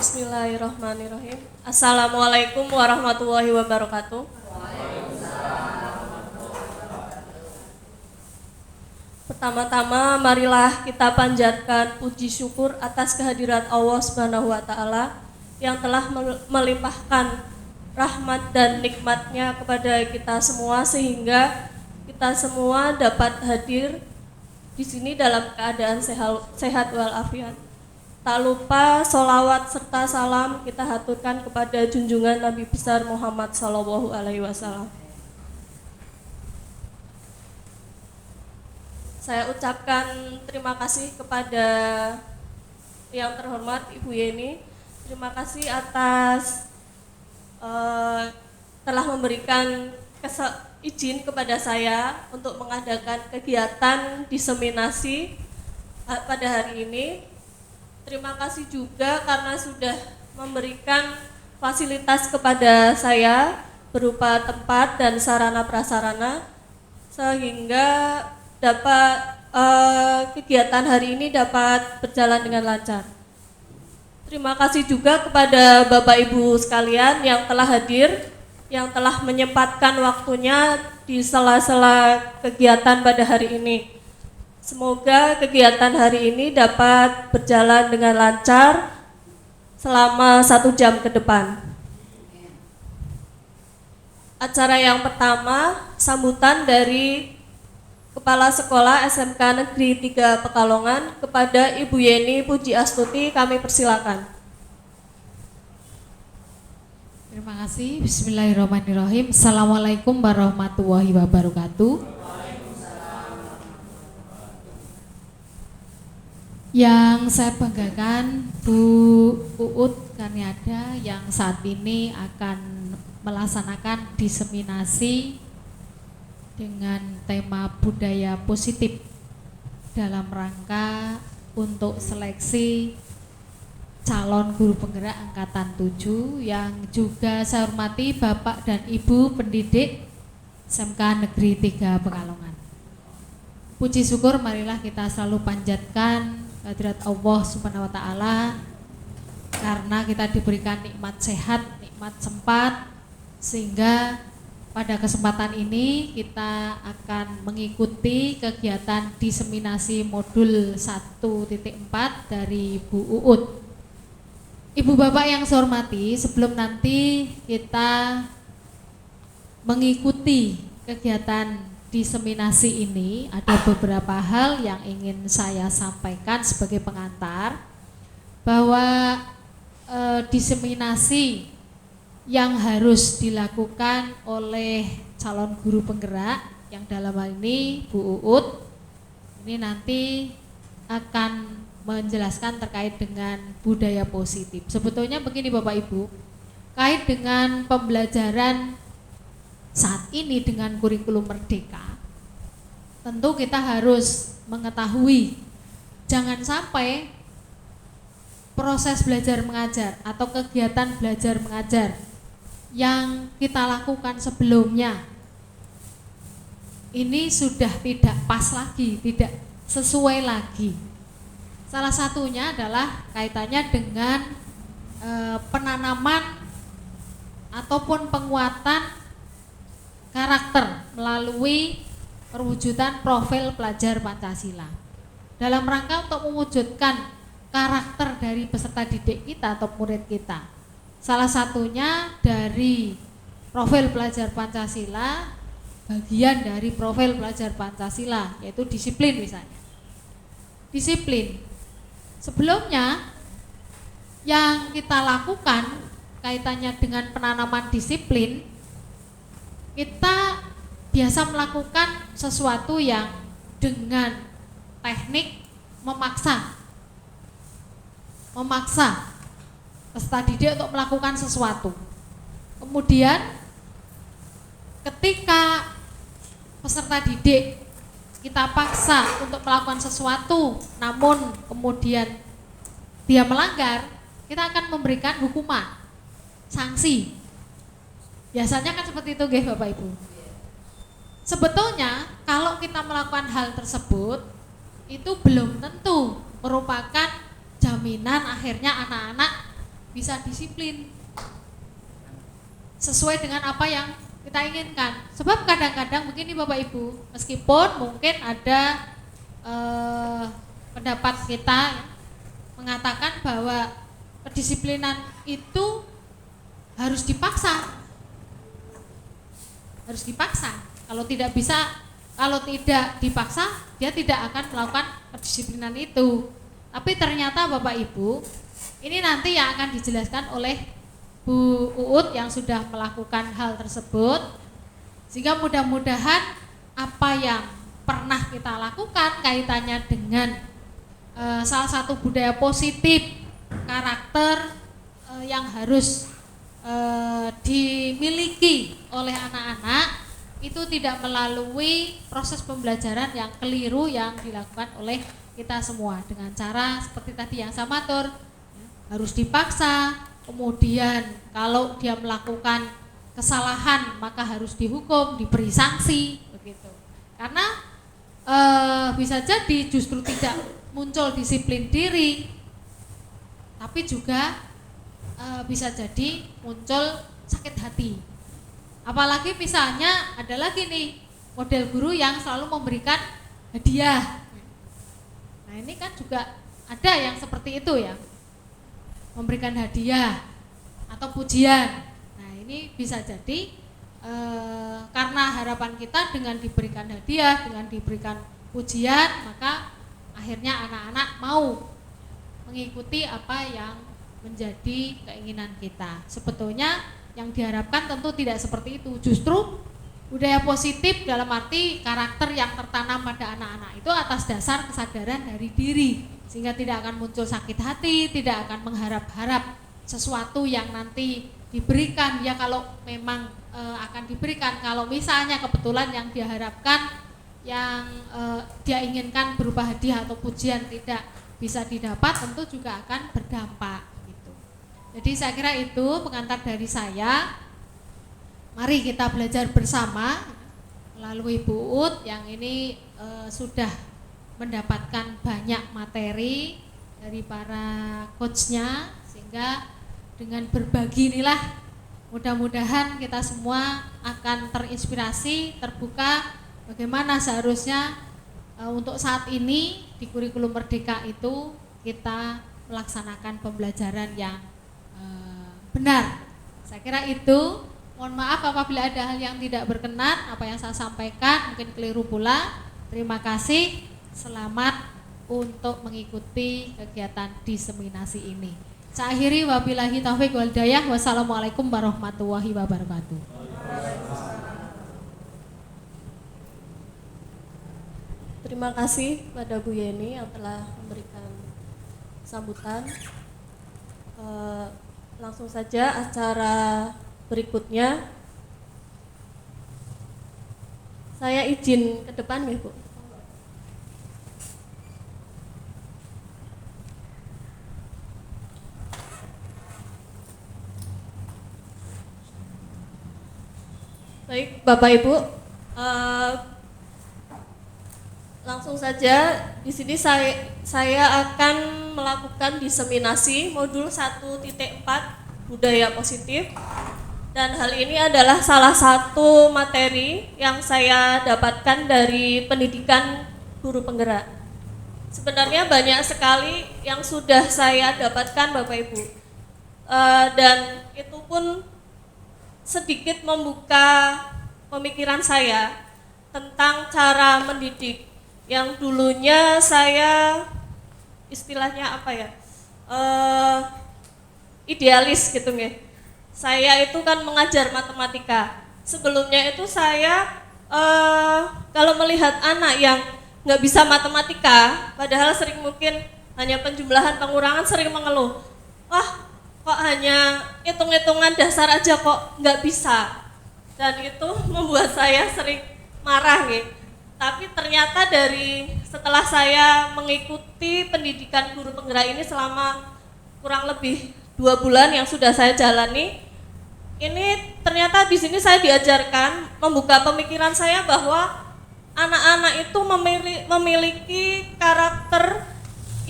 Bismillahirrahmanirrahim. Assalamualaikum warahmatullahi wabarakatuh. Pertama-tama marilah kita panjatkan puji syukur atas kehadirat Allah Subhanahu wa taala yang telah melimpahkan rahmat dan nikmatnya kepada kita semua sehingga kita semua dapat hadir di sini dalam keadaan sehat walafiat. Tak lupa sholawat serta salam kita haturkan kepada junjungan Nabi besar Muhammad SAW. Saya ucapkan terima kasih kepada yang terhormat Ibu Yeni. Terima kasih atas telah memberikan izin kepada saya untuk mengadakan kegiatan diseminasi pada hari ini. Terima kasih juga karena sudah memberikan fasilitas kepada saya berupa tempat dan sarana prasarana sehingga dapat kegiatan hari ini dapat berjalan dengan lancar. Terima kasih juga kepada Bapak Ibu sekalian yang telah hadir, yang telah menyempatkan waktunya di sela-sela kegiatan pada hari ini. Semoga kegiatan hari ini dapat berjalan dengan lancar selama 1 jam ke depan. Acara yang pertama, sambutan dari Kepala Sekolah SMK Negeri 3 Pekalongan kepada Ibu Yeni Puji Astuti, kami persilakan. Terima kasih. Bismillahirrahmanirrahim. Assalamualaikum warahmatullahi wabarakatuh. Yang saya banggakan Bu Uut Karniada yang saat ini akan melaksanakan diseminasi dengan tema budaya positif dalam rangka untuk seleksi calon guru penggerak angkatan 7 yang juga saya hormati Bapak dan Ibu pendidik SMK Negeri 3 Pekalongan. Puji syukur marilah kita selalu panjatkan kehadirat Allah Subhanahu wa taala karena kita diberikan nikmat sehat, nikmat sempat sehingga pada kesempatan ini kita akan mengikuti kegiatan diseminasi modul 1.4 dari Bu Uut. Ibu Bapak yang saya hormati, sebelum nanti kita mengikuti kegiatan diseminasi ini, ada beberapa hal yang ingin saya sampaikan sebagai pengantar bahwa diseminasi yang harus dilakukan oleh calon guru penggerak yang dalam hal ini Bu Uut ini nanti akan menjelaskan terkait dengan budaya positif. Sebetulnya begini Bapak Ibu, kait dengan pembelajaran saat ini dengan kurikulum merdeka, tentu kita harus mengetahui jangan sampai proses belajar mengajar atau kegiatan belajar mengajar yang kita lakukan sebelumnya ini sudah tidak pas lagi, tidak sesuai lagi. Salah satunya adalah kaitannya dengan penanaman ataupun penguatan karakter melalui perwujudan profil pelajar Pancasila. Dalam rangka untuk mewujudkan karakter dari peserta didik kita atau murid kita. Salah satunya dari profil pelajar Pancasila, bagian dari profil pelajar Pancasila yaitu disiplin misalnya. Disiplin. Sebelumnya yang kita lakukan kaitannya dengan penanaman disiplin, kita biasa melakukan sesuatu yang dengan teknik memaksa peserta didik untuk melakukan sesuatu. Kemudian ketika peserta didik kita paksa untuk melakukan sesuatu namun kemudian dia melanggar, kita akan memberikan hukuman, sanksi. Biasanya kan seperti itu nggih Bapak Ibu. Sebetulnya kalau kita melakukan hal tersebut itu belum tentu merupakan jaminan akhirnya anak-anak bisa disiplin sesuai dengan apa yang kita inginkan. Sebab kadang-kadang begini Bapak Ibu, meskipun mungkin ada pendapat kita mengatakan bahwa kedisiplinan itu harus dipaksa. Harus dipaksa. Kalau tidak dipaksa, dia tidak akan melakukan kedisiplinan itu. Tapi ternyata Bapak Ibu, ini nanti yang akan dijelaskan oleh Bu Uut yang sudah melakukan hal tersebut, sehingga mudah-mudahan apa yang pernah kita lakukan kaitannya dengan salah satu budaya positif karakter yang harus dimiliki oleh anak-anak itu tidak melalui proses pembelajaran yang keliru yang dilakukan oleh kita semua dengan cara seperti tadi yang saya matur, harus dipaksa. Kemudian kalau dia melakukan kesalahan maka harus dihukum, diberi sanksi begitu. Karena bisa jadi justru tidak muncul disiplin diri, tapi juga bisa jadi muncul sakit hati. Apalagi misalnya ada lagi nih model guru yang selalu memberikan hadiah. Nah ini kan juga ada yang seperti itu ya, memberikan hadiah atau pujian. Nah ini bisa jadi karena harapan kita dengan diberikan hadiah, dengan diberikan pujian, maka akhirnya anak-anak mau mengikuti apa yang menjadi keinginan kita. Sebetulnya yang diharapkan tentu tidak seperti itu. Justru budaya positif dalam arti karakter yang tertanam pada anak-anak itu atas dasar kesadaran dari diri, sehingga tidak akan muncul sakit hati, tidak akan mengharap-harap sesuatu yang nanti diberikan. Ya kalau memang akan diberikan, kalau misalnya kebetulan yang diharapkan, yang dia inginkan berupa hadiah atau pujian tidak bisa didapat, tentu juga akan berdampak gitu. Jadi saya kira itu pengantar dari saya. Mari kita belajar bersama melalui Bu Uut yang ini sudah mendapatkan banyak materi dari para coachnya, sehingga dengan berbagi inilah mudah-mudahan kita semua akan terinspirasi, terbuka bagaimana seharusnya untuk saat ini di kurikulum Merdeka itu kita melaksanakan pembelajaran yang benar. Saya kira itu. Mohon maaf apabila ada hal yang tidak berkenan, apa yang saya sampaikan mungkin keliru pula. Terima kasih. Selamat untuk mengikuti kegiatan diseminasi ini. Saya akhiri, wabillahi taufiq wal hidayah. Wassalamualaikum warahmatullahi wabarakatuh. Terima kasih pada Bu Yeni yang telah memberikan sambutan. Langsung saja acara berikutnya. Saya izin ke depan ya Bu. Baik Bapak Ibu, langsung saja di sini saya akan melakukan diseminasi modul 1.4 budaya positif. Dan hal ini adalah salah satu materi yang saya dapatkan dari pendidikan guru penggerak. Sebenarnya banyak sekali yang sudah saya dapatkan Bapak Ibu, dan itu pun sedikit membuka pemikiran saya tentang cara mendidik yang dulunya saya istilahnya apa ya, idealis gitu nggih. Saya itu kan mengajar matematika. Sebelumnya itu saya kalau melihat anak yang nggak bisa matematika, padahal sering mungkin hanya penjumlahan, pengurangan, sering mengeluh. Wah, kok hanya hitung-hitungan dasar aja kok nggak bisa. Dan itu membuat saya sering marah nih. Tapi ternyata setelah saya mengikuti pendidikan guru penggerak ini selama kurang lebih 2 bulan yang sudah saya jalani, ini ternyata di sini saya diajarkan, membuka pemikiran saya bahwa anak-anak itu memiliki karakter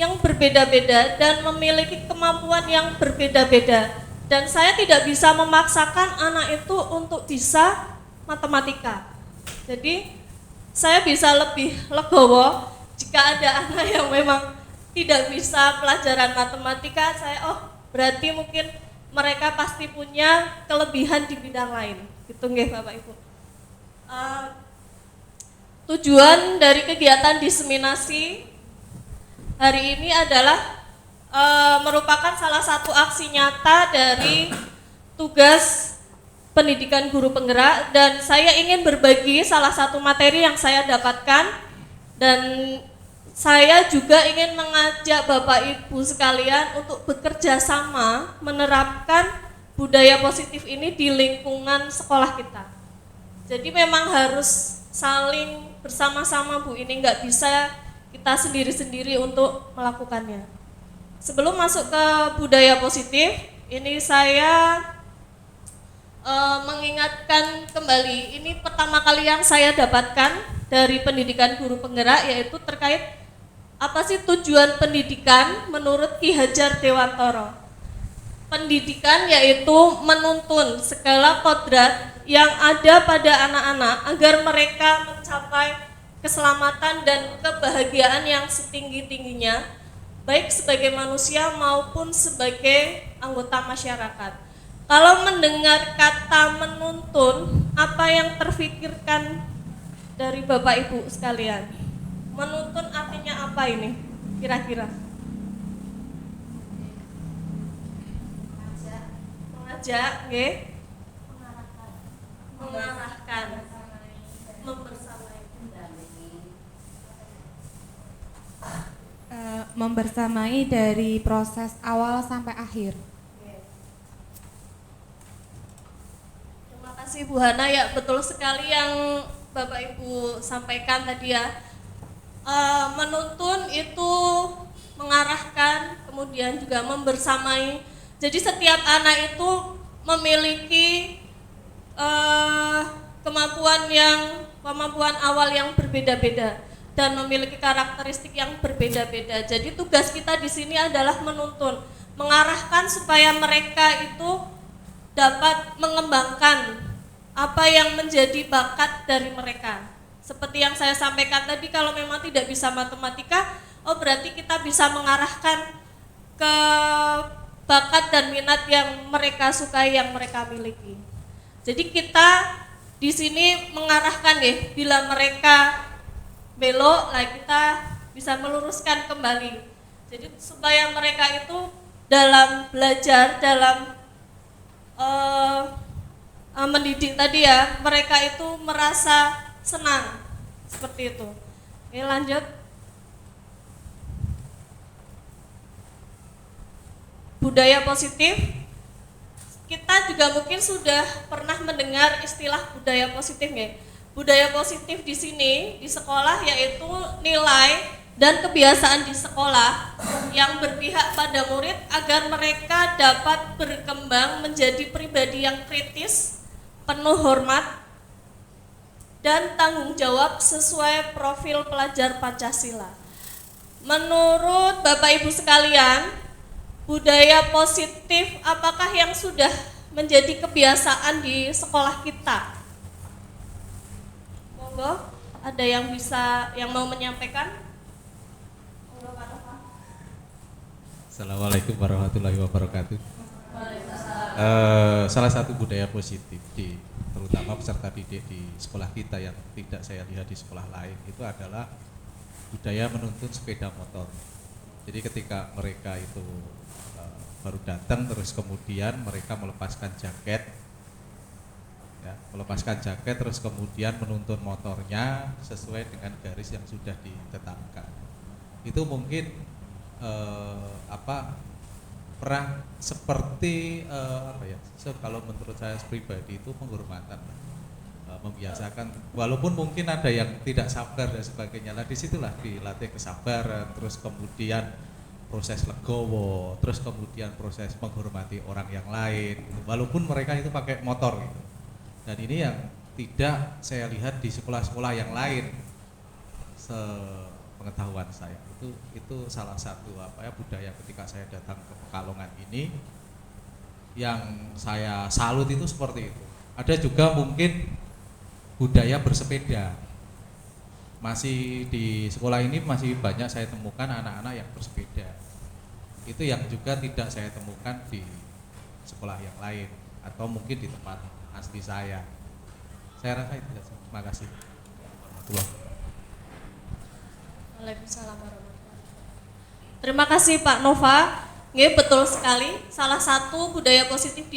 yang berbeda-beda dan memiliki kemampuan yang berbeda-beda. Dan saya tidak bisa memaksakan anak itu untuk bisa matematika. Jadi saya bisa lebih legowo jika ada anak yang memang tidak bisa pelajaran matematika. Saya berarti mungkin mereka pasti punya kelebihan di bidang lain. Gitu nggih Bapak Ibu. Tujuan dari kegiatan diseminasi hari ini adalah merupakan salah satu aksi nyata dari tugas pendidikan guru penggerak, dan saya ingin berbagi salah satu materi yang saya dapatkan, dan saya juga ingin mengajak Bapak Ibu sekalian untuk bekerja sama menerapkan budaya positif ini di lingkungan sekolah kita. Jadi memang harus saling bersama-sama Bu, ini nggak bisa kita sendiri-sendiri untuk melakukannya. Sebelum masuk ke budaya positif, ini saya mengingatkan kembali, ini pertama kali yang saya dapatkan dari pendidikan guru penggerak, yaitu terkait apa sih tujuan pendidikan menurut Ki Hajar Dewantara. Pendidikan yaitu menuntun segala kodrat yang ada pada anak-anak agar mereka mencapai keselamatan dan kebahagiaan yang setinggi-tingginya, baik sebagai manusia maupun sebagai anggota masyarakat. Kalau mendengar kata menuntun, apa yang terfikirkan dari Bapak Ibu sekalian? Menuntun artinya apa ini kira-kira? Mengajak, nggih. Mengarahkan, membersamai. Membersamai dari proses awal sampai akhir. Terima kasih Bu Hana, ya betul sekali yang Bapak Ibu sampaikan tadi ya. Menuntun itu mengarahkan, kemudian juga membersamai. Jadi setiap anak itu memiliki kemampuan awal yang berbeda-beda dan memiliki karakteristik yang berbeda-beda. Jadi tugas kita di sini adalah menuntun, mengarahkan supaya mereka itu dapat mengembangkan apa yang menjadi bakat dari mereka. Seperti yang saya sampaikan tadi, kalau memang tidak bisa matematika, berarti kita bisa mengarahkan ke bakat dan minat yang mereka sukai, yang mereka miliki. Jadi kita di sini mengarahkan bila mereka belok, kita bisa meluruskan kembali. Jadi supaya mereka itu dalam belajar, dalam mendidik tadi ya, mereka itu merasa senang, seperti itu. Oke, lanjut. Budaya positif. Kita juga mungkin sudah pernah mendengar istilah budaya positif ya. Budaya positif di sini di sekolah yaitu nilai dan kebiasaan di sekolah yang berpihak pada murid agar mereka dapat berkembang menjadi pribadi yang kritis, penuh hormat, dan tanggung jawab sesuai profil pelajar Pancasila. Menurut Bapak Ibu sekalian, budaya positif apakah yang sudah menjadi kebiasaan di sekolah kita? Monggo, ada yang mau menyampaikan? Assalamualaikum warahmatullahi wabarakatuh. Salah satu budaya positif terutama peserta didik di sekolah kita yang tidak saya lihat di sekolah lain itu adalah budaya menuntun sepeda motor. Jadi ketika mereka itu baru datang, terus kemudian mereka melepaskan jaket, terus kemudian menuntun motornya sesuai dengan garis yang sudah ditetapkan. Itu mungkin pernah seperti kalau menurut saya pribadi itu penghormatan, membiasakan, walaupun mungkin ada yang tidak sabar dan sebagainya. Lah disitulah dilatih kesabaran, terus kemudian proses legowo, terus kemudian proses menghormati orang yang lain, gitu. Walaupun mereka itu pakai motor gitu. Dan ini yang tidak saya lihat di sekolah-sekolah yang lain pengetahuan saya itu salah satu budaya ketika saya datang ke Pekalongan ini yang saya salut itu seperti itu. Ada juga mungkin budaya bersepeda. Masih di sekolah ini masih banyak saya temukan anak-anak yang bersepeda. Itu yang juga tidak saya temukan di sekolah yang lain atau mungkin di tempat asli saya. Saya rasa itu saja. Terima kasih. Waalaikumsalam warahmatullahi wabarakatuh. Terima kasih Pak Nova. Nggih, betul sekali. Salah satu budaya positif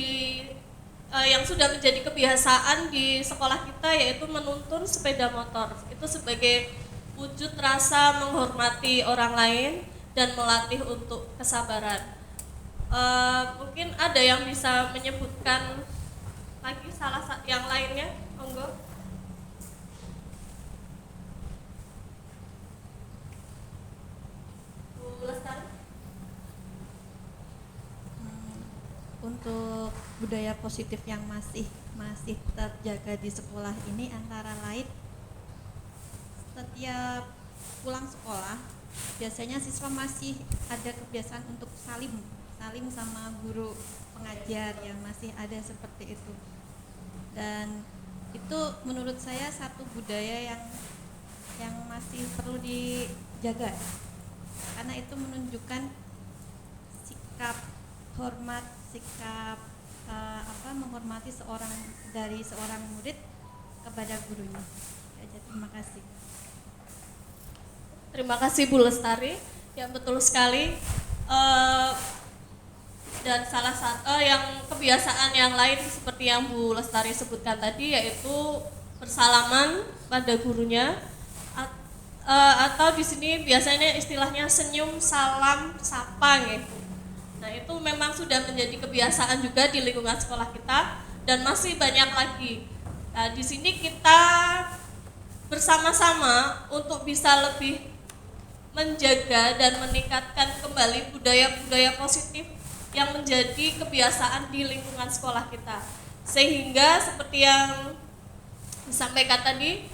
yang sudah menjadi kebiasaan di sekolah kita yaitu menuntun sepeda motor. Itu sebagai wujud rasa menghormati orang lain dan melatih untuk kesabaran. Mungkin ada yang bisa menyebutkan lagi yang lainnya, monggo. Bu Lestari. Untuk budaya positif yang masih terjaga di sekolah ini antara lain setiap pulang sekolah biasanya siswa masih ada kebiasaan untuk salim sama guru pengajar, yang masih ada seperti itu, dan itu menurut saya satu budaya yang masih perlu dijaga karena itu menunjukkan sikap hormat, sikap menghormati seorang murid kepada gurunya. Terima kasih. Terima kasih Bu Lestari. Ya, betul sekali. Dan salah satu yang kebiasaan yang lain seperti yang Bu Lestari sebutkan tadi yaitu bersalaman pada gurunya atau di sini biasanya istilahnya senyum, salam, sapa gitu. Nah, itu memang sudah menjadi kebiasaan juga di lingkungan sekolah kita dan masih banyak lagi. Nah, di sini kita bersama-sama untuk bisa lebih menjaga dan meningkatkan kembali budaya-budaya positif yang menjadi kebiasaan di lingkungan sekolah kita. Sehingga seperti yang disampaikan tadi,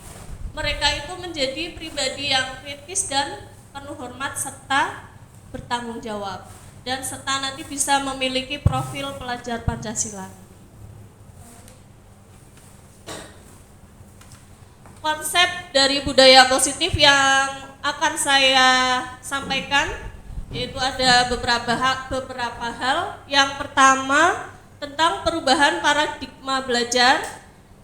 mereka itu menjadi pribadi yang kritis dan penuh hormat serta bertanggung jawab. Dan serta nanti bisa memiliki profil pelajar Pancasila. Konsep dari budaya positif yang akan saya sampaikan yaitu ada beberapa hal. Yang pertama tentang perubahan paradigma belajar,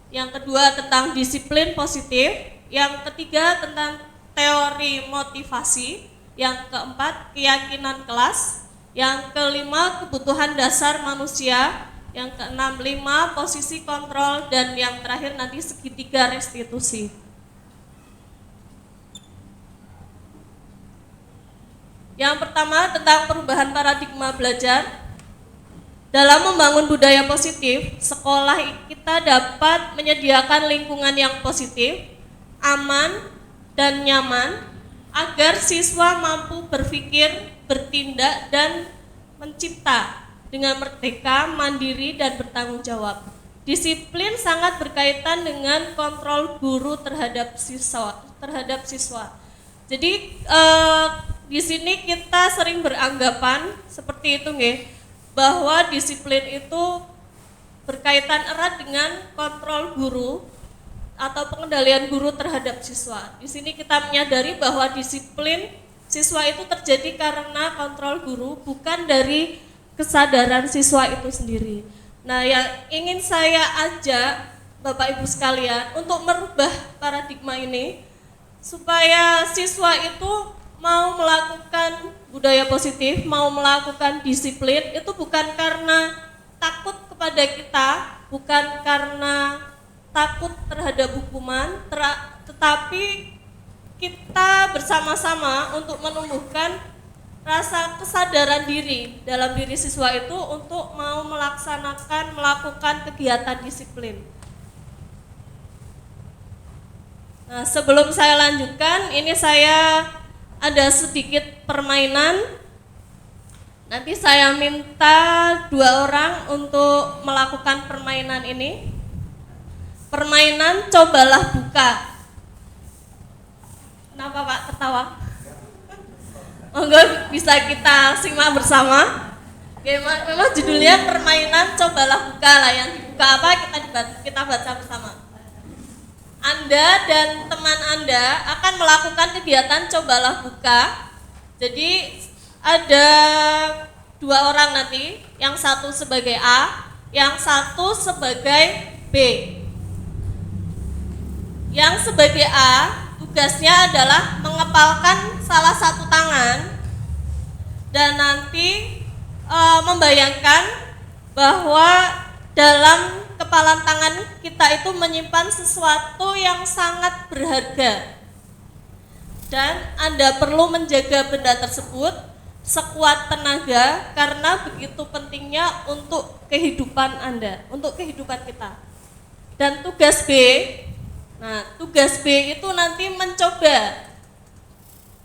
yang kedua tentang disiplin positif, yang ketiga tentang teori motivasi, yang keempat keyakinan kelas, yang kelima kebutuhan dasar manusia, yang keenam 5 posisi kontrol, dan yang terakhir nanti segitiga restitusi. Yang pertama tentang perubahan paradigma belajar. Dalam membangun budaya positif, sekolah kita dapat menyediakan lingkungan yang positif, aman, dan nyaman agar siswa mampu berpikir, bertindak, dan mencipta dengan merdeka, mandiri, dan bertanggung jawab. Disiplin sangat berkaitan dengan kontrol guru terhadap siswa. Jadi di sini kita sering beranggapan seperti itu nggih, bahwa disiplin itu berkaitan erat dengan kontrol guru atau pengendalian guru terhadap siswa. Di sini kita menyadari bahwa disiplin siswa itu terjadi karena kontrol guru, bukan dari kesadaran siswa itu sendiri. Nah, yang ingin saya ajak Bapak Ibu sekalian untuk merubah paradigma ini supaya siswa itu mau melakukan budaya positif, mau melakukan disiplin, itu bukan karena takut kepada kita, bukan karena takut terhadap hukuman, tetapi kita bersama-sama untuk menumbuhkan rasa kesadaran diri dalam diri siswa itu untuk mau melakukan kegiatan disiplin. Nah, sebelum saya lanjutkan, ini saya ada sedikit permainan. Nanti saya minta 2 orang untuk melakukan permainan ini. Permainan cobalah buka. Kenapa Pak ketawa? Monggo bisa kita simak bersama. Oke, memang judulnya permainan cobalah buka lah, yang dibuka apa kita baca bersama. Anda dan teman Anda akan melakukan kegiatan cobalah buka. Jadi ada 2 orang nanti, yang satu sebagai A, yang satu sebagai B. Yang sebagai A, tugasnya adalah mengepalkan salah satu tangan dan nanti membayangkan bahwa dalam kepalan tangan kita itu menyimpan sesuatu yang sangat berharga. Dan Anda perlu menjaga benda tersebut sekuat tenaga karena begitu pentingnya untuk kehidupan Anda, untuk kehidupan kita. Dan tugas B, tugas B itu nanti mencoba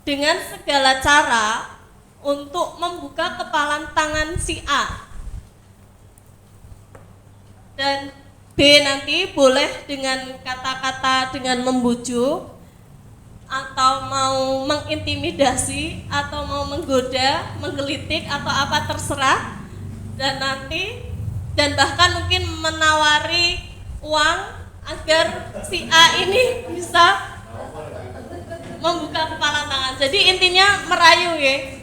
dengan segala cara untuk membuka kepalan tangan si A. Dan B nanti boleh dengan kata-kata dengan membujuk, atau mau mengintimidasi, atau mau menggoda, menggelitik, atau apa terserah, dan bahkan mungkin menawari uang agar si A ini bisa membuka kepala tangan. Jadi intinya merayu ya.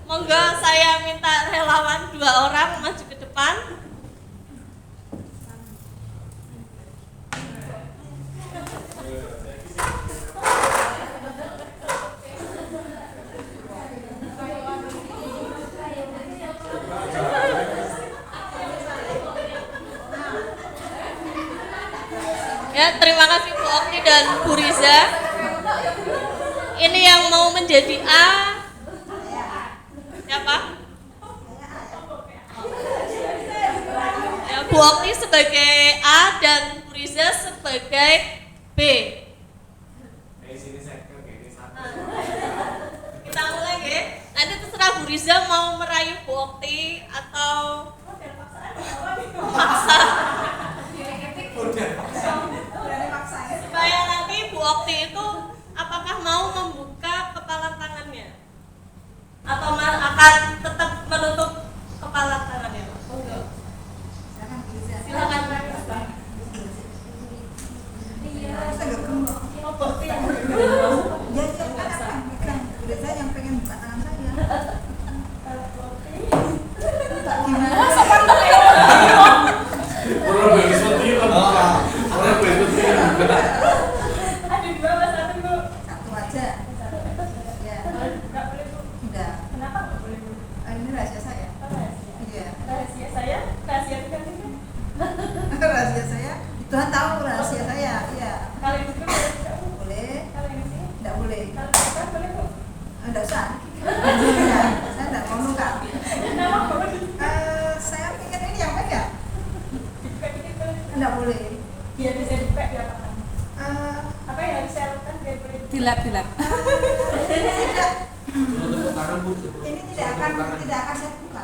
Monggo saya minta relawan 2 orang maju ke depan. Ya, terima kasih Bu Okti dan Bu Riza. Ini yang mau menjadi A siapa? Ya, Bu Okti sebagai A dan Bu Riza sebagai B. Kita mulai ya. Nanti terserah Bu Riza mau merayu Bu Okti atau memaksa. Supaya nanti Bu Okti itu apakah mau membuka kepala tangannya atau akan tetap menutup kepala tangannya? Silakan. Yang pengen buka tangan saya. Satu aja. Ya. Udah. Kenapa nggak boleh? Ini rahasia saya. Iya. Rahasia saya? Rahasia bukan itu? Rahasia saya. Tuhan tahu rahasia saya. Iya. Kalau itu Boleh. kalau ini sih? Enggak boleh. Kalau itu boleh kok. Enggak usah. Iya. Saya enggak mau nuka. Kenapa nggak boleh? Saya pikir ini yang pegang. Dibuka dikit boleh? Enggak boleh. Biar bisa dibuka di apa? Eh, Apa yang harus saya lakukan biar boleh? Dilap. tidak. Ini tidak akan saya buka.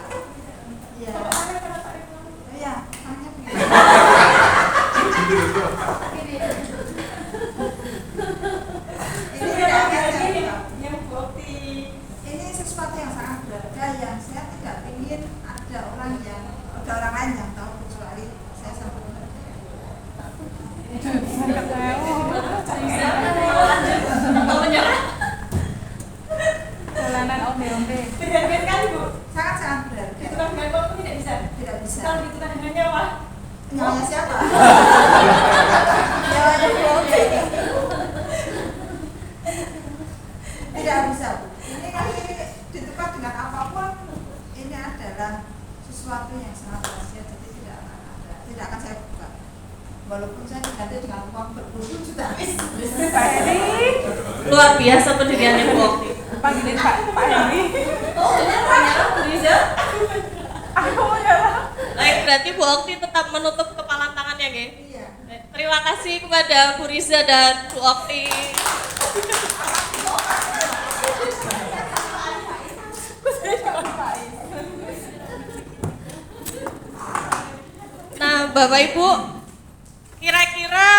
Iya. Iya, tangannya begini. Ini tidak akan saya buka. Yang bukti. Ini sesuatu yang sangat berharga yang saya tidak ingin ada orang lain yang tahu kecuali saya sama Tuhan. Atau menyerah? Jalanan ombe-ombe. Berharga sekali Bu. Sangat berharga. Ditukar dengan waktu tidak bisa. Tidak bisa. Kalau ditukar dengan nyawa. Nyawanya siapa? Nyawanya Bobi. Tidak bisa, Bu. Ini ditukar dengan apapun. Ini adalah sesuatu yang sangat rahasia, jadi tidak akan saya buka. Walaupun saya diganti dengan uang berpuluh juta. Pak Heri. Luar biasa pendiriannya Bu Okti. Panggilin Pak Heri. Oh, menyerah Bu Riza. Aku mau nyerah. Baik, berarti Bu Okti tetap menutup kepala tangannya, nggih? Iya. Baik, terima kasih kepada Bu Riza dan Bu Okti. Nah, Bapak Ibu, kira-kira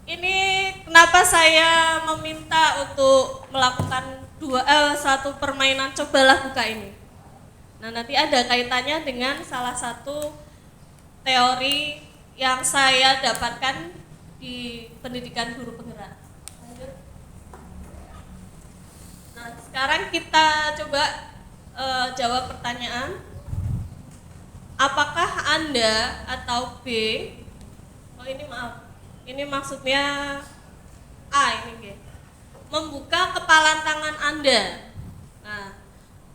ini kenapa saya meminta untuk melakukan satu permainan cobalah buka ini. Nah, nanti ada kaitannya dengan salah satu teori yang saya dapatkan di pendidikan guru penggerak. Lanjut. Nah, sekarang kita coba jawab pertanyaan. Apakah Anda atau B? Oh, ini maaf. Ini maksudnya A ini, G. Membuka kepalan tangan Anda. Nah,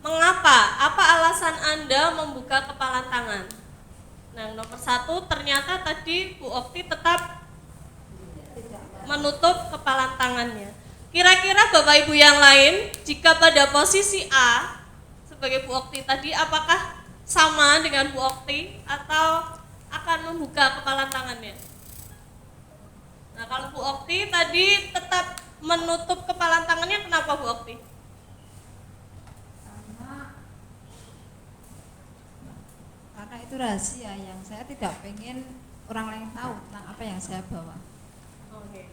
mengapa? Apa alasan Anda membuka kepalan tangan? Nah, nomor 1 ternyata tadi Bu Okti tetap menutup kepalan tangannya. Kira-kira Bapak Ibu yang lain, jika pada posisi A sebagai Bu Okti tadi, apakah sama dengan Bu Okti atau akan membuka kepalan tangannya? Nah, kalau Bu Okti tadi tetap menutup kepalan tangannya, kenapa Bu Okti? Karena itu rahasia yang saya tidak pengen orang lain tahu tentang apa yang saya bawa. Oke.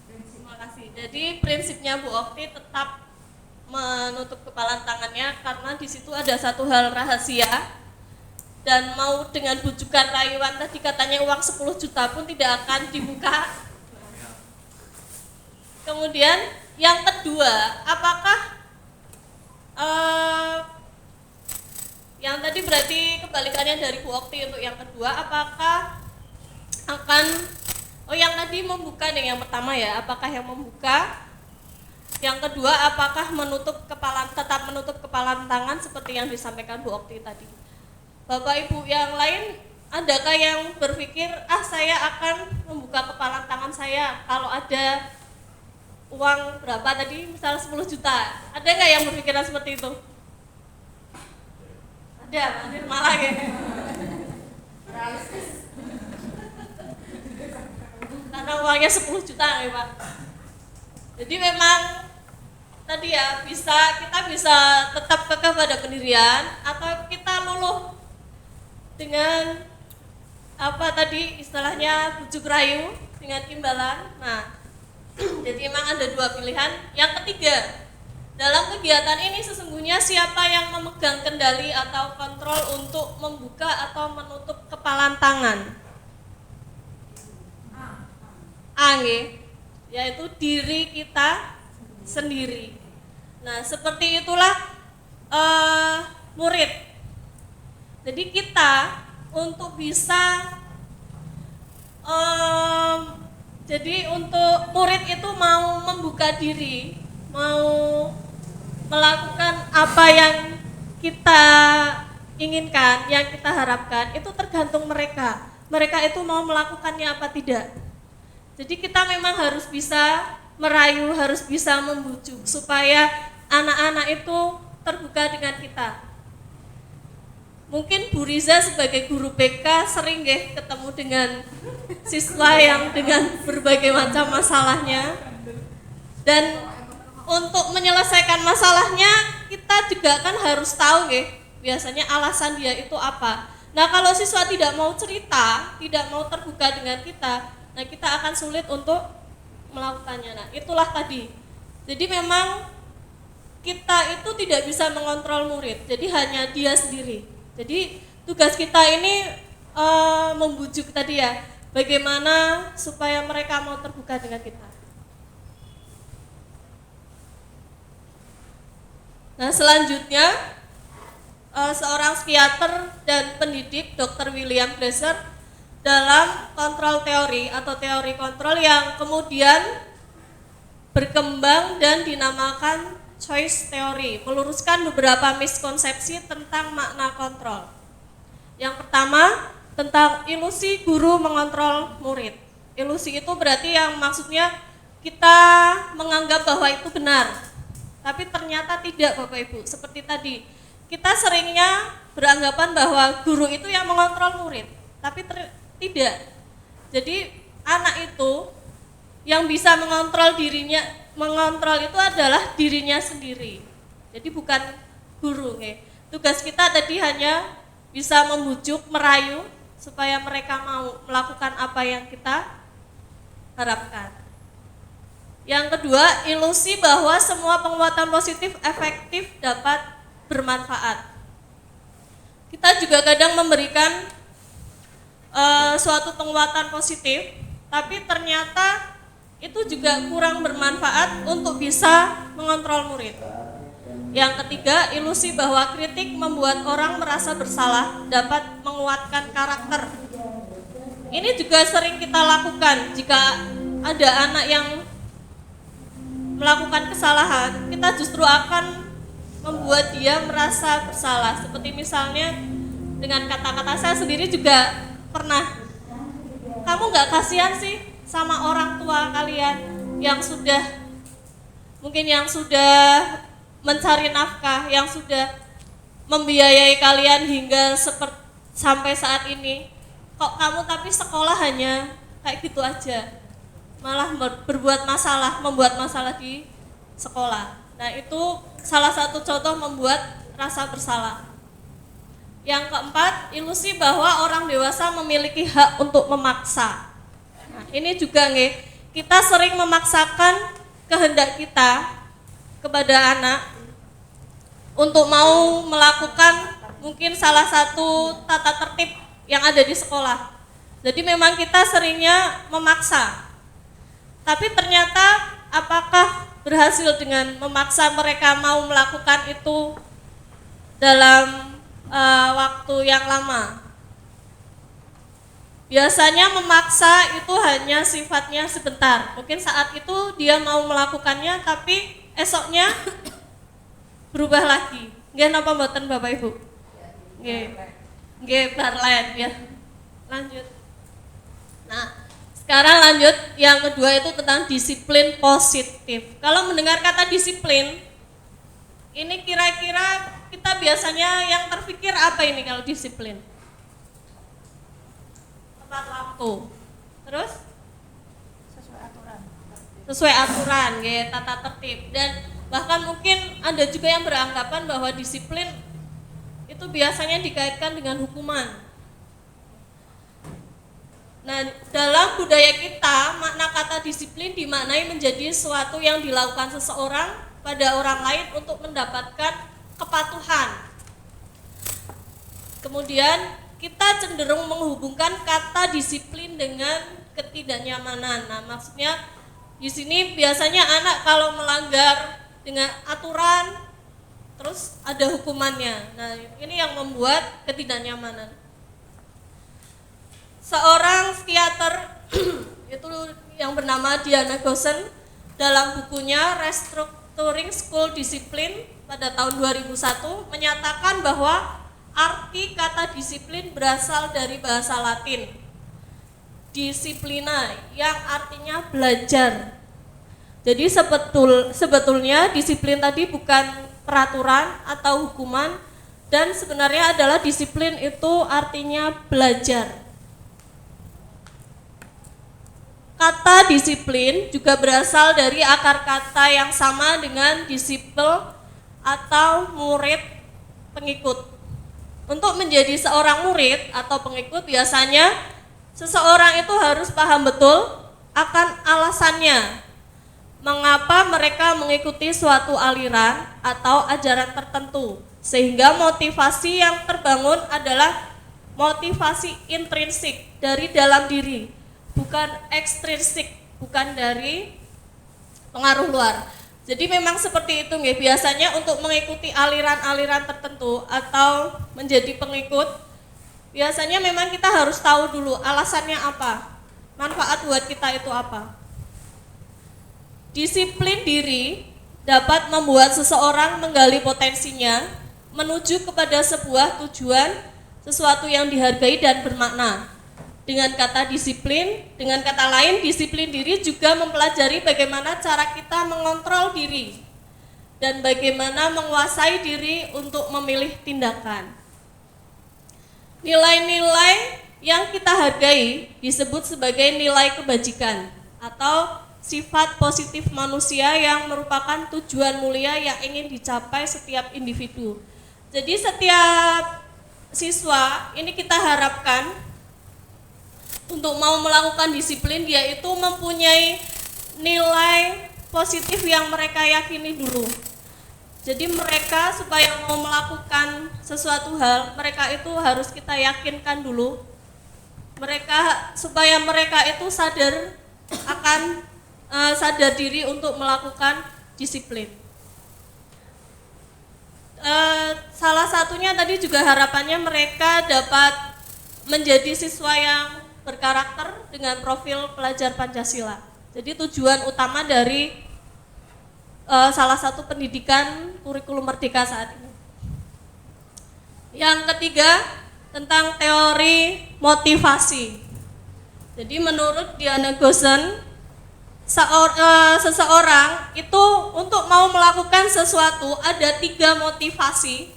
Terima kasih. Jadi prinsipnya Bu Okti tetap menutup kepalan tangannya karena di situ ada satu hal rahasia, dan mau dengan bujukan rayuan tadi katanya uang 10 juta pun tidak akan dibuka. Kemudian yang kedua, apakah yang tadi berarti kebalikannya dari Bu Okti untuk yang kedua, apakah akan yang tadi membuka nih, yang pertama ya, apakah yang membuka? Yang kedua, apakah tetap menutup kepalan tangan seperti yang disampaikan Bu Okti tadi? Bapak Ibu yang lain, adakah yang berpikir, saya akan membuka kepalan tangan saya kalau ada uang berapa tadi, misal 10 juta. Ada nggak yang berpikiran seperti itu? Ada, malah ya. Karena uangnya 10 juta ya Pak. Jadi memang tadi ya, kita bisa tetap kekeh pada pendirian atau kita luluh dengan apa tadi istilahnya bujuk rayu dengan imbalan. Nah, jadi memang ada dua pilihan. Yang ketiga, dalam kegiatan ini sesungguhnya siapa yang memegang kendali atau kontrol untuk membuka atau menutup kepalan tangan? A, yaitu diri kita sendiri. Nah, seperti itulah murid. Jadi kita untuk bisa jadi untuk murid itu mau membuka diri, mau melakukan apa yang kita inginkan, yang kita harapkan, itu tergantung mereka. Mereka itu mau melakukannya apa tidak. Jadi kita memang harus bisa merayu, harus bisa membujuk supaya anak-anak itu terbuka dengan kita. Mungkin Bu Riza sebagai guru BK sering ketemu dengan siswa yang dengan berbagai macam masalahnya, dan untuk menyelesaikan masalahnya kita juga kan harus tahu biasanya alasan dia itu apa. Nah, kalau siswa tidak mau cerita, tidak mau terbuka dengan kita, nah kita akan sulit untuk melakukannya. Nah, itulah tadi. Jadi memang kita itu tidak bisa mengontrol murid, jadi hanya dia sendiri. Jadi tugas kita ini membujuk tadi ya, bagaimana supaya mereka mau terbuka dengan kita. Nah, selanjutnya seorang psikiater dan pendidik Dr. William Glasser dalam kontrol teori atau teori kontrol yang kemudian berkembang dan dinamakan choice theory, meluruskan beberapa miskonsepsi tentang makna kontrol. Yang pertama, tentang ilusi guru mengontrol murid. Ilusi itu berarti yang maksudnya kita menganggap bahwa itu benar, tapi ternyata tidak Bapak Ibu. Seperti tadi, kita seringnya beranggapan bahwa guru itu yang mengontrol murid, tapi tidak. Jadi anak itu yang bisa mengontrol dirinya, mengontrol itu adalah dirinya sendiri. Jadi bukan guru. Tugas kita tadi hanya bisa membujuk, merayu supaya mereka mau melakukan apa yang kita harapkan. Yang kedua, ilusi bahwa semua penguatan positif efektif dapat bermanfaat. Kita juga kadang memberikan suatu penguatan positif, tapi ternyata itu juga kurang bermanfaat untuk bisa mengontrol murid. Yang ketiga, ilusi bahwa kritik membuat orang merasa bersalah dapat menguatkan karakter. Ini juga sering kita lakukan jika ada anak yang melakukan kesalahan, kita justru akan membuat dia merasa bersalah. Seperti misalnya dengan kata-kata, saya sendiri juga pernah, kamu gak kasihan sih sama orang tua kalian yang sudah mencari nafkah, yang sudah membiayai kalian hingga sampai saat ini, kok kamu tapi sekolah hanya kayak gitu aja, malah membuat masalah di sekolah. Nah, itu salah satu contoh membuat rasa bersalah. Yang keempat, ilusi bahwa orang dewasa memiliki hak untuk memaksa. Nah, ini juga kita sering memaksakan kehendak kita kepada anak untuk mau melakukan mungkin salah satu tata tertib yang ada di sekolah. Jadi memang kita seringnya memaksa. Tapi ternyata apakah berhasil dengan memaksa mereka mau melakukan itu dalam waktu yang lama? Biasanya memaksa itu hanya sifatnya sebentar. Mungkin saat itu dia mau melakukannya, tapi esoknya berubah lagi. Nggih napa mboten Bapak Ibu? Nggih, barlen ya. Lanjut. Nah, sekarang lanjut, yang kedua itu tentang disiplin positif. Kalau mendengar kata disiplin, ini kira-kira kita biasanya yang terpikir apa ini kalau disiplin? Tepat waktu. Terus? Sesuai aturan, ya, tata tertib. Dan bahkan mungkin ada juga yang beranggapan bahwa disiplin itu biasanya dikaitkan dengan hukuman. Nah, dalam budaya kita, makna kata disiplin dimaknai menjadi sesuatu yang dilakukan seseorang pada orang lain untuk mendapatkan kepatuhan. Kemudian kita cenderung menghubungkan kata disiplin dengan ketidaknyamanan. Nah, maksudnya di sini biasanya anak kalau melanggar dengan aturan terus ada hukumannya. Nah, ini yang membuat ketidaknyamanan. Seorang psikiater itu yang bernama Diana Gosen dalam bukunya Restructuring School Discipline pada tahun 2001 menyatakan bahwa arti kata disiplin berasal dari bahasa Latin disciplina yang artinya belajar. Jadi sebetulnya disiplin tadi bukan peraturan atau hukuman, dan sebenarnya adalah disiplin itu artinya belajar. Kata disiplin juga berasal dari akar kata yang sama dengan disciple atau murid pengikut. Untuk menjadi seorang murid atau pengikut biasanya seseorang itu harus paham betul akan alasannya mengapa mereka mengikuti suatu aliran atau ajaran tertentu, sehingga motivasi yang terbangun adalah motivasi intrinsik dari dalam diri, bukan ekstrinsik, bukan dari pengaruh luar. Jadi memang seperti itu nggih, biasanya untuk mengikuti aliran-aliran tertentu atau menjadi pengikut, biasanya memang kita harus tahu dulu alasannya apa, manfaat buat kita itu apa. Disiplin diri dapat membuat seseorang menggali potensinya menuju kepada sebuah tujuan, sesuatu yang dihargai dan bermakna. Dengan kata disiplin, dengan kata lain, disiplin diri juga mempelajari bagaimana cara kita mengontrol diri dan bagaimana menguasai diri untuk memilih tindakan. Nilai-nilai yang kita hargai disebut sebagai nilai kebajikan atau sifat positif manusia yang merupakan tujuan mulia yang ingin dicapai setiap individu. Jadi setiap siswa ini kita harapkan untuk mau melakukan disiplin, dia itu mempunyai nilai positif yang mereka yakini dulu. Jadi mereka supaya mau melakukan sesuatu hal, mereka itu harus kita yakinkan dulu. Supaya mereka itu sadar diri untuk melakukan disiplin. Salah satunya tadi juga harapannya mereka dapat menjadi siswa yang berkarakter dengan profil pelajar Pancasila. Jadi tujuan utama dari salah satu pendidikan kurikulum merdeka saat ini. Yang ketiga, tentang teori motivasi. Jadi menurut Diana Goosen, seseorang itu untuk mau melakukan sesuatu ada 3 motivasi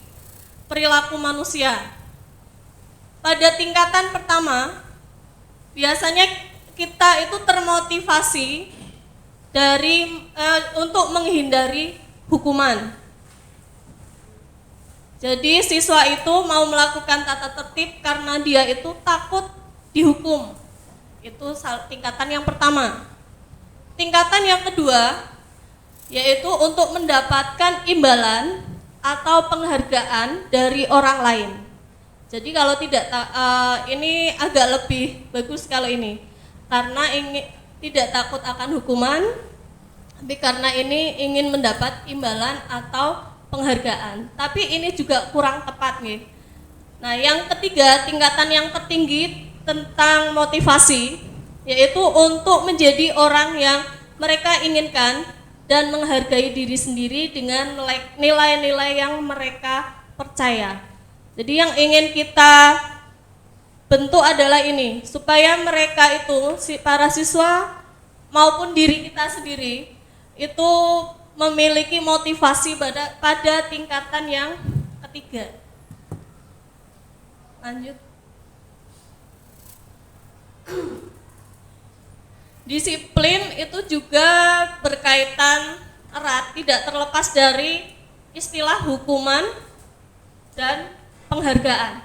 perilaku manusia. Pada tingkatan pertama, biasanya kita itu termotivasi untuk menghindari hukuman. Jadi siswa itu mau melakukan tata tertib karena dia itu takut dihukum. Itu tingkatan yang pertama. Tingkatan yang kedua yaitu untuk mendapatkan imbalan atau penghargaan dari orang lain. Jadi kalau ini agak lebih bagus kalau ini, karena tidak takut akan hukuman, tapi karena ini ingin mendapat imbalan atau penghargaan. Tapi ini juga kurang tepat nih. Nah, yang ketiga, tingkatan yang tertinggi tentang motivasi, yaitu untuk menjadi orang yang mereka inginkan dan menghargai diri sendiri dengan nilai-nilai yang mereka percaya. Jadi yang ingin kita bentuk adalah ini, supaya mereka itu, para siswa maupun diri kita sendiri itu memiliki motivasi pada tingkatan yang ketiga. Lanjut. Disiplin itu juga berkaitan erat, tidak terlepas dari istilah hukuman dan penghargaan.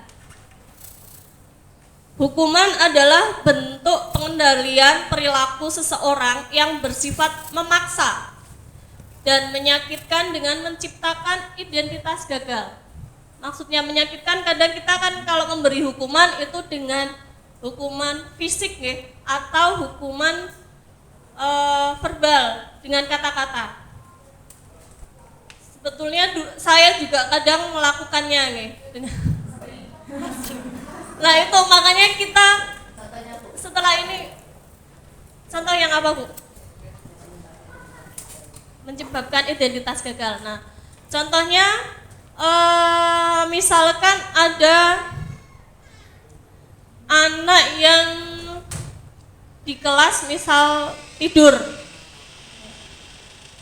Hukuman adalah bentuk pengendalian perilaku seseorang yang bersifat memaksa dan menyakitkan dengan menciptakan identitas gagal. Maksudnya menyakitkan, kadang kita kan kalau memberi hukuman itu dengan hukuman fisik ya, atau hukuman verbal dengan kata-kata. Sebetulnya saya juga kadang melakukannya nih. Nah itu makanya kita setelah ini, contoh yang apa Bu? Menyebabkan identitas gagal. Nah contohnya misalkan ada anak yang di kelas misal tidur,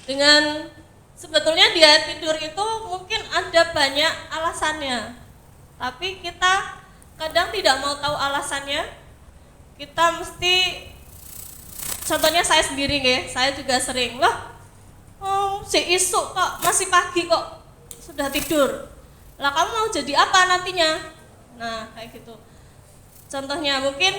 dengan sebetulnya dia tidur itu mungkin ada banyak alasannya, tapi kita kadang tidak mau tahu alasannya. Kita mesti, contohnya saya sendiri ya, saya juga sering si isuk kok masih pagi kok sudah tidur, lah kamu mau jadi apa nantinya? Nah kayak gitu. Contohnya mungkin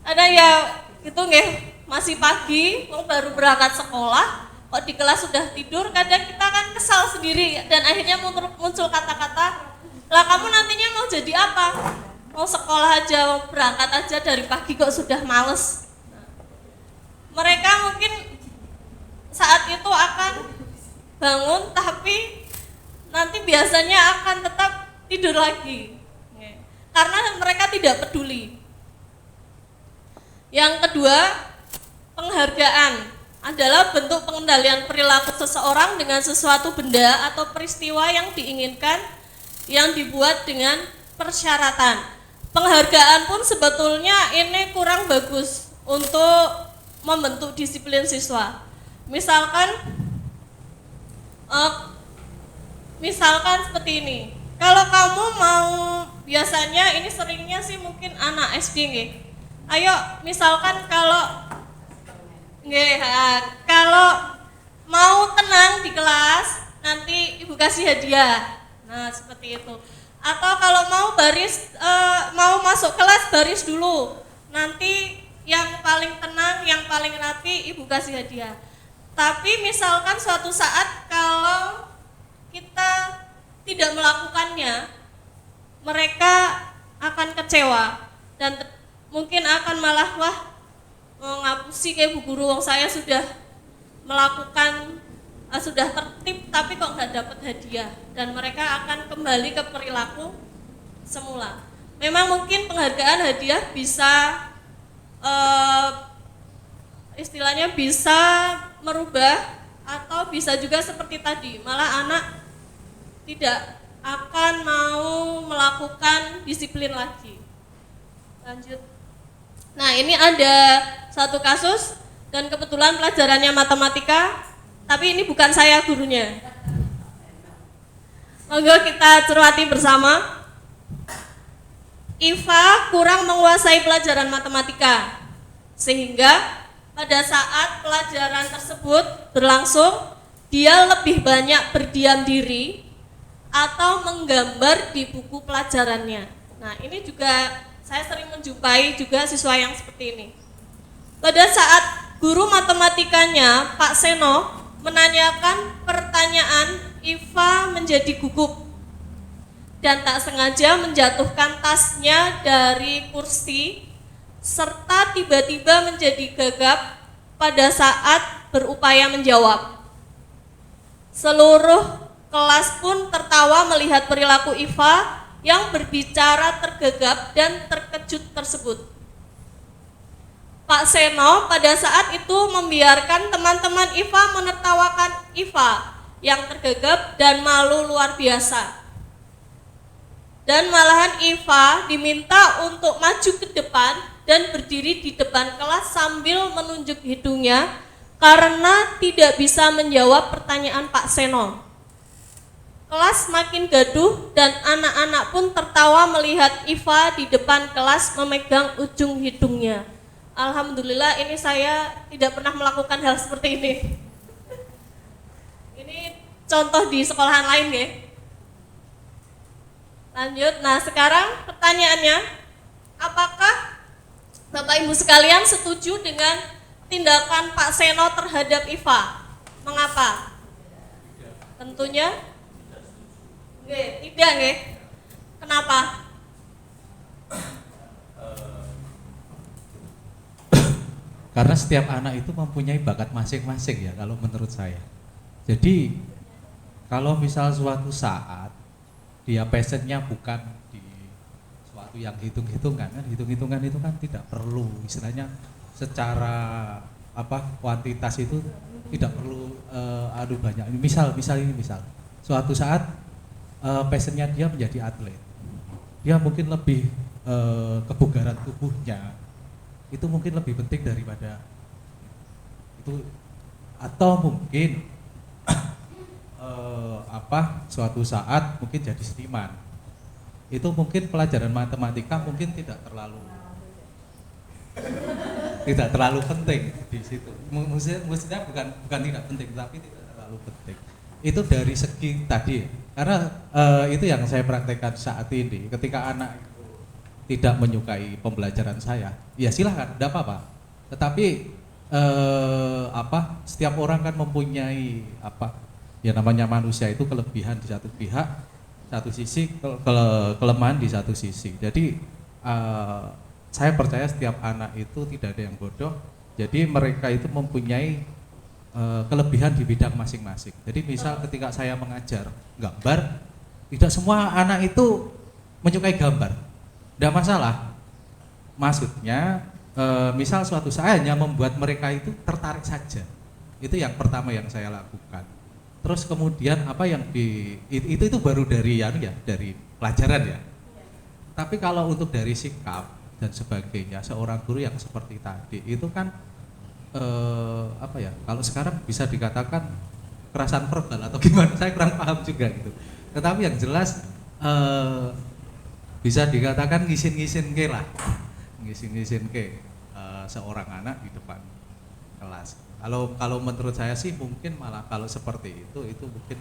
ada ya itu nggih, masih pagi, baru berangkat sekolah, kok di kelas sudah tidur. Kadang kita kan kesal sendiri dan akhirnya muncul kata-kata, lah kamu nantinya mau jadi apa? Mau sekolah aja, mau berangkat aja dari pagi kok sudah males. Nah, mereka mungkin saat itu akan bangun, tapi nanti biasanya akan tetap tidur lagi, karena mereka tidak peduli. Yang kedua, penghargaan adalah bentuk pengendalian perilaku seseorang dengan sesuatu benda atau peristiwa yang diinginkan, yang dibuat dengan persyaratan. Penghargaan pun sebetulnya ini kurang bagus untuk membentuk disiplin siswa. Misalkan seperti ini, kalau kamu mau, biasanya ini seringnya sih mungkin anak SD nih. Ayo misalkan kalau mau tenang di kelas, nanti ibu kasih hadiah. Nah seperti itu. Atau kalau mau mau masuk kelas baris dulu, nanti yang paling tenang, yang paling rapi ibu kasih hadiah. Tapi misalkan suatu saat kalau kita tidak melakukannya, mereka akan kecewa dan mungkin akan malah wah ngapusi kayak bu guru, wong saya sudah melakukan sudah tertib tapi kok nggak dapat hadiah, dan mereka akan kembali ke perilaku semula. Memang mungkin penghargaan hadiah bisa istilahnya bisa merubah, atau bisa juga seperti tadi, malah anak tidak akan mau melakukan disiplin lagi. Lanjut. Nah, ini ada satu kasus dan kebetulan pelajarannya matematika, tapi ini bukan saya gurunya. Monggo kita cermati bersama. Iva kurang menguasai pelajaran matematika, sehingga pada saat pelajaran tersebut berlangsung, dia lebih banyak berdiam diri atau menggambar di buku pelajarannya. Nah, ini juga saya sering menjumpai juga siswa yang seperti ini. Pada saat guru matematikanya, Pak Seno, menanyakan pertanyaan, Iva menjadi gugup dan tak sengaja menjatuhkan tasnya dari kursi, serta tiba-tiba menjadi gagap pada saat berupaya menjawab. Seluruh kelas pun tertawa melihat perilaku Iva yang berbicara tergagap dan terkejut tersebut. Pak Seno pada saat itu membiarkan teman-teman Iva menertawakan Iva yang tergagap dan malu luar biasa. Dan malahan Iva diminta untuk maju ke depan dan berdiri di depan kelas sambil menunjuk hidungnya karena tidak bisa menjawab pertanyaan Pak Seno. Kelas makin gaduh dan anak-anak pun tertawa melihat Iva di depan kelas memegang ujung hidungnya. Alhamdulillah ini saya tidak pernah melakukan hal seperti ini. Ini contoh di sekolahan lain ya. Lanjut, nah sekarang pertanyaannya, apakah Bapak Ibu sekalian setuju dengan tindakan Pak Seno terhadap Iva? Mengapa? Tentunya tidak nggih. Kenapa? Karena setiap anak itu mempunyai bakat masing-masing ya kalau menurut saya. Jadi kalau misal suatu saat dia passionnya bukan di suatu yang hitung-hitungan, kan hitung-hitungan itu kan tidak perlu, istilahnya secara kuantitas itu tidak perlu banyak. Misal suatu saat passionnya dia menjadi atlet, dia mungkin lebih kebugaran tubuhnya itu mungkin lebih penting daripada itu, atau mungkin suatu saat mungkin jadi seniman, itu mungkin pelajaran matematika mungkin tidak terlalu penting di situ. Maksudnya bukan tidak penting, tapi tidak terlalu penting. Itu dari segi tadi, karena itu yang saya praktekkan saat ini. Ketika anak itu tidak menyukai pembelajaran saya, ya silahkan, tidak apa-apa. Tetapi setiap orang kan mempunyai ya namanya manusia itu kelebihan di satu pihak, satu sisi kelemahan di satu sisi. Jadi saya percaya setiap anak itu tidak ada yang bodoh. Jadi mereka itu mempunyai kelebihan di bidang masing-masing. Jadi misal ketika saya mengajar gambar, tidak semua anak itu menyukai gambar, tidak masalah. Maksudnya misal suatu saat hanya membuat mereka itu tertarik saja. Itu yang pertama yang saya lakukan. Terus kemudian itu baru dari dari pelajaran ya. Tapi kalau untuk dari sikap dan sebagainya, seorang guru yang seperti tadi itu kan kalau sekarang bisa dikatakan kekerasan verbal atau gimana, saya kurang paham juga gitu. Tetapi yang jelas bisa dikatakan ngisin-ngisin ke seorang anak di depan kelas. Kalau menurut saya sih mungkin malah kalau seperti itu mungkin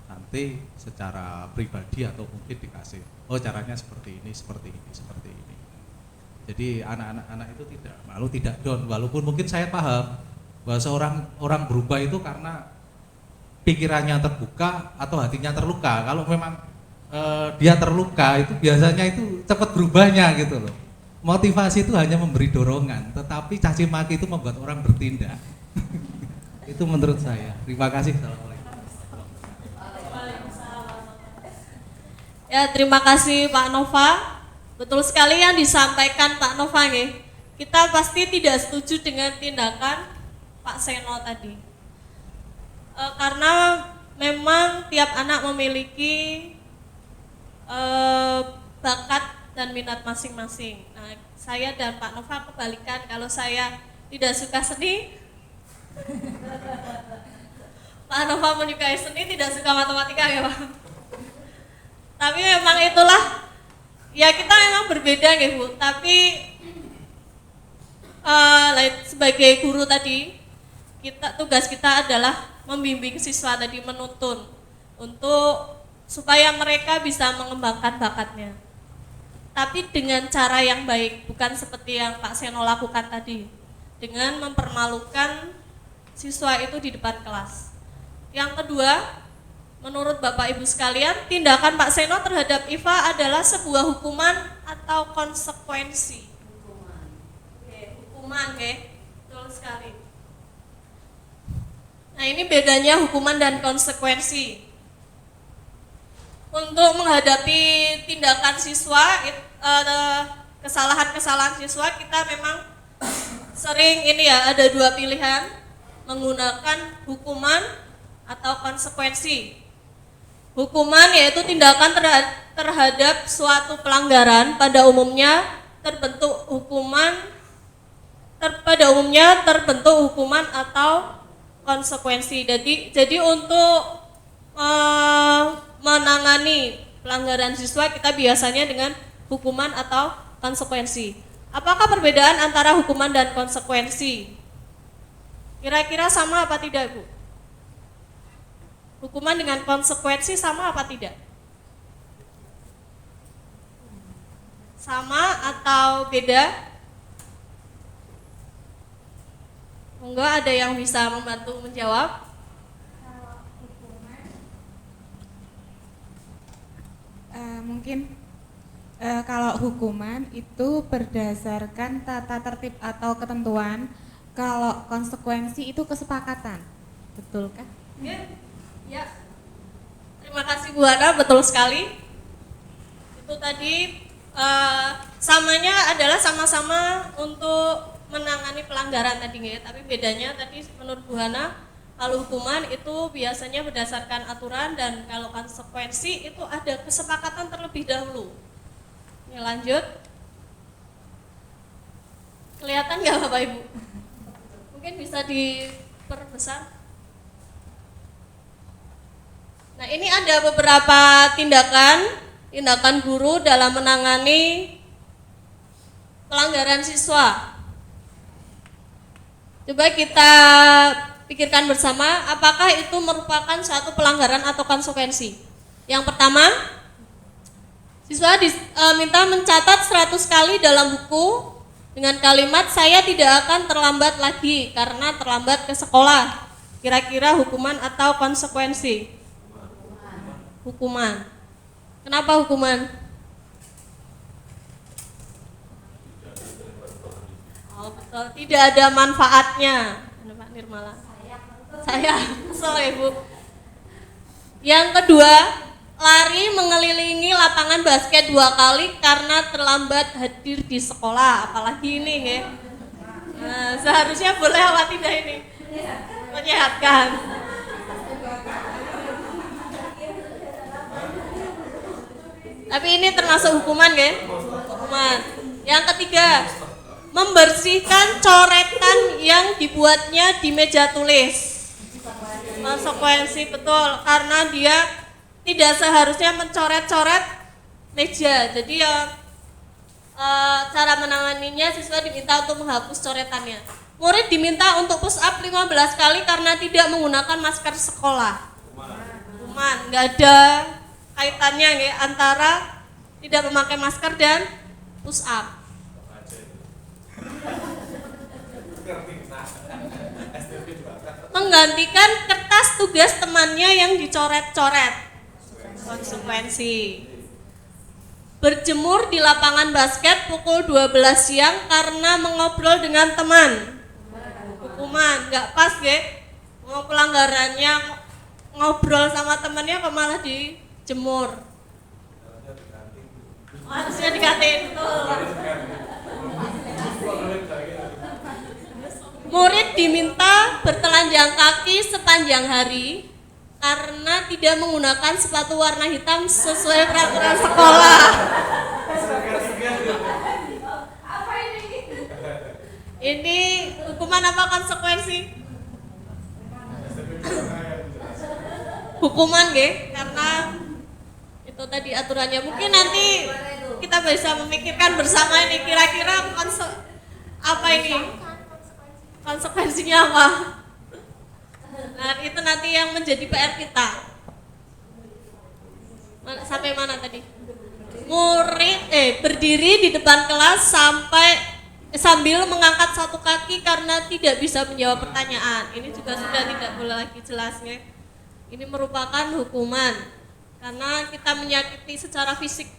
nanti secara pribadi atau mungkin dikasih caranya seperti ini. Jadi anak-anak itu tidak malu, tidak down, walaupun mungkin saya paham bahwa orang berubah itu karena pikirannya terbuka atau hatinya terluka. Kalau memang dia terluka itu biasanya itu cepat berubahnya gitu loh. Motivasi itu hanya memberi dorongan, tetapi caci maki itu membuat orang bertindak. Itu menurut saya. Terima kasih. Assalamualaikum. Ya, terima kasih Pak Nova. Betul sekali yang disampaikan Pak Nova nih. Kita pasti tidak setuju dengan tindakan Pak Seno tadi. Karena memang tiap anak memiliki bakat dan minat masing-masing. Nah, saya dan Pak Nova kebalikan. Kalau saya tidak suka seni, Pak Nova menyukai seni, tidak suka matematika ya Pak. Tapi memang itulah, ya kita memang berbeda ya Bu. Tapi sebagai guru tadi, tugas kita adalah membimbing siswa tadi, menuntun untuk supaya mereka bisa mengembangkan bakatnya. Tapi dengan cara yang baik, bukan seperti yang Pak Seno lakukan tadi, dengan mempermalukan siswa itu di depan kelas. Yang kedua, menurut Bapak Ibu sekalian, tindakan Pak Seno terhadap Iva adalah sebuah hukuman atau konsekuensi. Hukuman, betul sekali. Nah, ini bedanya hukuman dan konsekuensi. Untuk menghadapi tindakan siswa, kesalahan-kesalahan siswa, kita memang sering ada dua pilihan, menggunakan hukuman atau konsekuensi. Hukuman yaitu tindakan terhadap suatu pelanggaran, pada umumnya terbentuk hukuman atau konsekuensi. Jadi untuk menangani pelanggaran siswa, kita biasanya dengan hukuman atau konsekuensi. Apakah perbedaan antara hukuman dan konsekuensi? Kira-kira sama apa tidak, Bu? Hukuman dengan konsekuensi sama apa tidak? Sama atau beda? Enggak, ada yang bisa membantu menjawab? Mungkin kalau hukuman itu berdasarkan tata tertib atau ketentuan, kalau konsekuensi itu kesepakatan, betulkah? Ya. Terima kasih Bu Hana, betul sekali. Itu tadi samanya adalah sama-sama untuk menangani pelanggaran tadi ya, tapi bedanya tadi menurut Bu Hana, kalau hukuman itu biasanya berdasarkan aturan, dan kalau konsekuensi itu ada kesepakatan terlebih dahulu. Ini lanjut. Kelihatan nggak Bapak Ibu? Mungkin bisa diperbesar. Nah, ini ada beberapa tindakan guru dalam menangani pelanggaran siswa. Coba kita pikirkan bersama, apakah itu merupakan suatu pelanggaran atau konsekuensi. Yang pertama, siswa minta mencatat 100 kali dalam buku dengan kalimat saya tidak akan terlambat lagi karena terlambat ke sekolah. Kira-kira hukuman atau konsekuensi? Hukuman. Kenapa hukuman? Oh betul, tidak ada manfaatnya. Pak Nirmala. Saya kesel ya Bu. Yang kedua, lari mengelilingi lapangan basket 2 kali karena terlambat hadir di sekolah, apalagi ini ya. Nah, seharusnya boleh apa tidak ini? Menyehatkan. Tapi ini termasuk hukuman ya? Hukuman. Yang ketiga, membersihkan coretan yang dibuatnya di meja tulis. Konsekuensi, betul, karena dia tidak seharusnya mencoret-coret meja. Jadi cara menanganinya, siswa diminta untuk menghapus coretannya. Murid diminta untuk push up 15 kali karena tidak menggunakan masker sekolah. Hukuman, nggak ada kaitannya ya, antara tidak memakai masker dan push up. Menggantikan kertas tugas temannya yang dicoret-coret. Konsekuensi. Berjemur di lapangan basket pukul 12 siang karena mengobrol dengan teman. Hukuman, nggak pas ge. Mau pelanggarannya ngobrol sama temannya kok malah dijemur. Harusnya dikatain tuh. Murid diminta bertelanjang kaki sepanjang hari karena tidak menggunakan sepatu warna hitam sesuai peraturan sekolah. Ini hukuman apa konsekuensi? Hukuman nggih, karena itu tadi aturannya. Mungkin nanti kita bisa memikirkan bersama ini kira-kira apa ini? Konsekuensinya apa? Nah, itu nanti yang menjadi PR kita. Sampai mana tadi? Murid berdiri di depan kelas sambil mengangkat satu kaki karena tidak bisa menjawab pertanyaan. Ini juga sudah tidak boleh lagi jelasnya. Ini merupakan hukuman karena kita menyakiti secara fisik.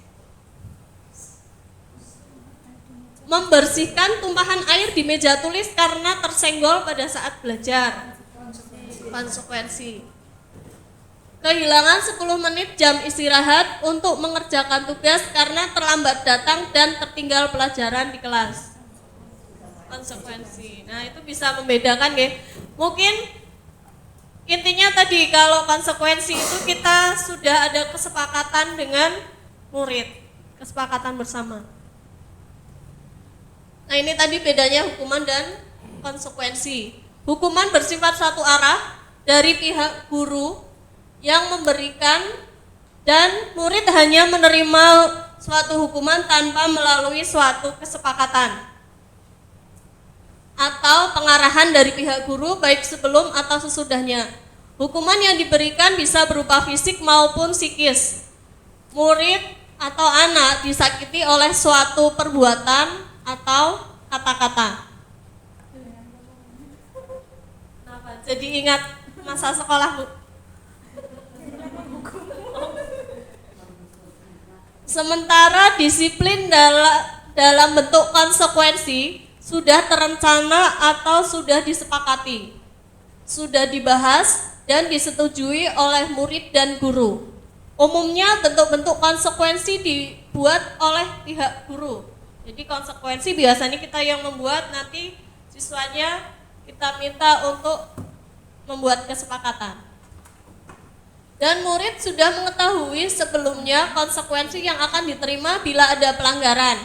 Membersihkan tumpahan air di meja tulis karena tersenggol pada saat belajar. Konsekuensi. Kehilangan 10 menit jam istirahat untuk mengerjakan tugas karena terlambat datang dan tertinggal pelajaran di kelas. Konsekuensi. Nah, itu bisa membedakan ya. Mungkin intinya tadi kalau konsekuensi itu kita sudah ada kesepakatan dengan murid, kesepakatan bersama. Nah, ini tadi bedanya hukuman dan konsekuensi. Hukuman bersifat satu arah dari pihak guru yang memberikan dan murid hanya menerima suatu hukuman tanpa melalui suatu kesepakatan atau pengarahan dari pihak guru baik sebelum atau sesudahnya. Hukuman yang diberikan bisa berupa fisik maupun psikis. Murid atau anak disakiti oleh suatu perbuatan atau kata-kata. Jadi ingat masa sekolah, Bu. Sementara disiplin dalam bentuk konsekuensi sudah terencana atau sudah disepakati, sudah dibahas dan disetujui oleh murid dan guru. Umumnya bentuk-bentuk konsekuensi dibuat oleh pihak guru. Jadi konsekuensi biasanya kita yang membuat, nanti siswanya kita minta untuk membuat kesepakatan. Dan murid sudah mengetahui sebelumnya konsekuensi yang akan diterima bila ada pelanggaran.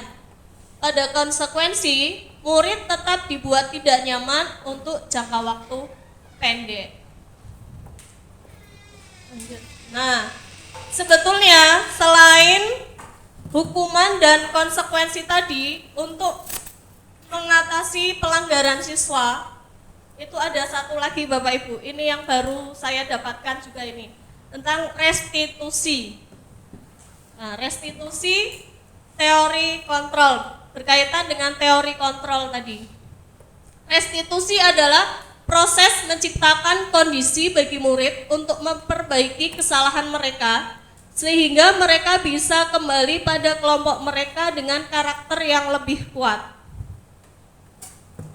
Pada konsekuensi, murid tetap dibuat tidak nyaman untuk jangka waktu pendek. Nah, sebetulnya selain hukuman dan konsekuensi tadi, untuk mengatasi pelanggaran siswa itu ada satu lagi Bapak Ibu. Ini yang baru saya dapatkan juga ini, tentang restitusi. Nah, restitusi teori kontrol, berkaitan dengan teori kontrol tadi. Restitusi adalah proses menciptakan kondisi bagi murid untuk memperbaiki kesalahan mereka sehingga mereka bisa kembali pada kelompok mereka dengan karakter yang lebih kuat.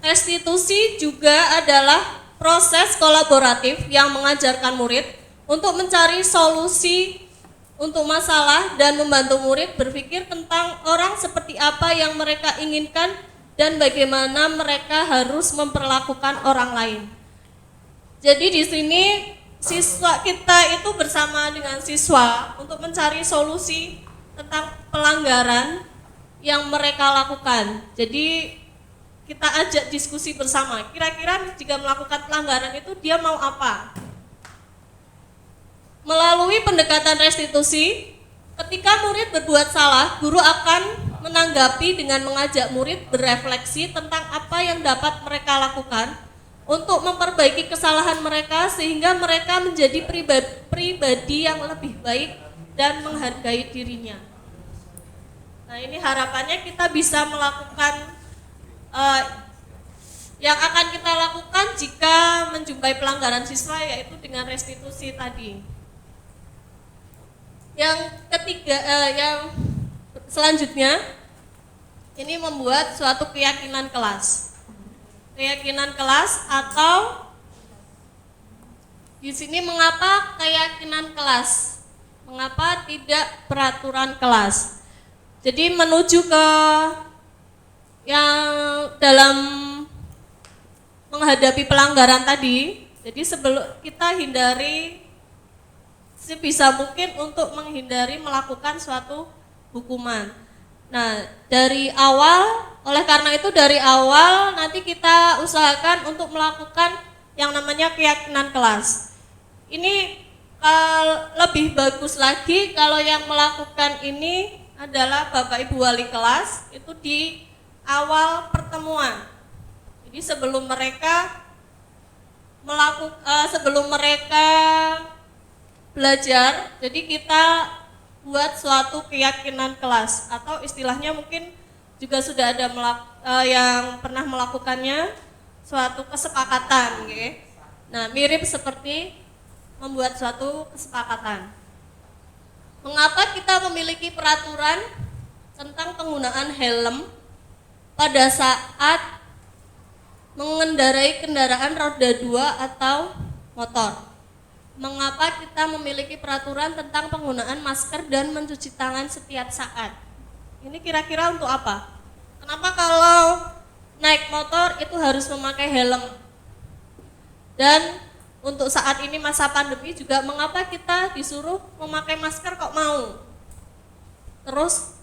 Restitusi juga adalah proses kolaboratif yang mengajarkan murid untuk mencari solusi untuk masalah dan membantu murid berpikir tentang orang seperti apa yang mereka inginkan dan bagaimana mereka harus memperlakukan orang lain. Jadi di sini siswa kita itu bersama dengan siswa untuk mencari solusi tentang pelanggaran yang mereka lakukan. Jadi kita ajak diskusi bersama, kira-kira jika melakukan pelanggaran itu dia mau apa? Melalui pendekatan restitusi, ketika murid berbuat salah, guru akan menanggapi dengan mengajak murid berefleksi tentang apa yang dapat mereka lakukan untuk memperbaiki kesalahan mereka sehingga mereka menjadi pribadi yang lebih baik dan menghargai dirinya. Nah, ini harapannya kita bisa melakukan yang akan kita lakukan jika menjumpai pelanggaran siswa, yaitu dengan restitusi tadi. Yang ketiga, yang selanjutnya ini membuat suatu keyakinan kelas. Keyakinan kelas atau di sini mengapa keyakinan kelas? Mengapa tidak peraturan kelas? Jadi menuju ke yang dalam menghadapi pelanggaran tadi, jadi sebelum kita hindari sebisa mungkin untuk menghindari melakukan suatu hukuman. Nah, dari awal, oleh karena itu dari awal nanti kita usahakan untuk melakukan yang namanya keyakinan kelas. Ini lebih bagus lagi kalau yang melakukan ini adalah Bapak Ibu Wali kelas, itu di awal pertemuan. Jadi sebelum mereka belajar, jadi kita buat suatu keyakinan kelas, atau istilahnya mungkin juga sudah ada yang pernah melakukannya, suatu kesepakatan, okay? Nah, mirip seperti membuat suatu kesepakatan. Mengapa kita memiliki peraturan tentang penggunaan helm pada saat mengendarai kendaraan roda 2 atau motor? Mengapa kita memiliki peraturan tentang penggunaan masker dan mencuci tangan setiap saat? Ini kira-kira untuk apa? Kenapa kalau naik motor itu harus memakai helm? Dan untuk saat ini masa pandemi juga mengapa kita disuruh memakai masker kok mau? Terus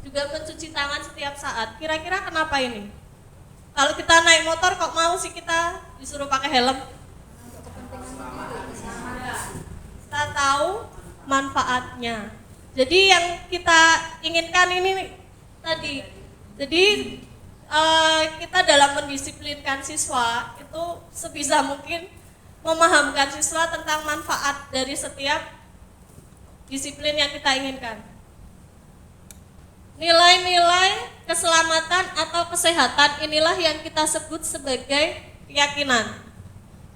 juga mencuci tangan setiap saat. Kira-kira kenapa ini? Kalau kita naik motor kok mau sih kita disuruh pakai helm? Kita tahu manfaatnya. Jadi yang kita inginkan ini tadi. Jadi kita dalam mendisiplinkan siswa itu sebisa mungkin memahamkan siswa tentang manfaat dari setiap disiplin yang kita inginkan. Nilai-nilai keselamatan atau kesehatan inilah yang kita sebut sebagai keyakinan.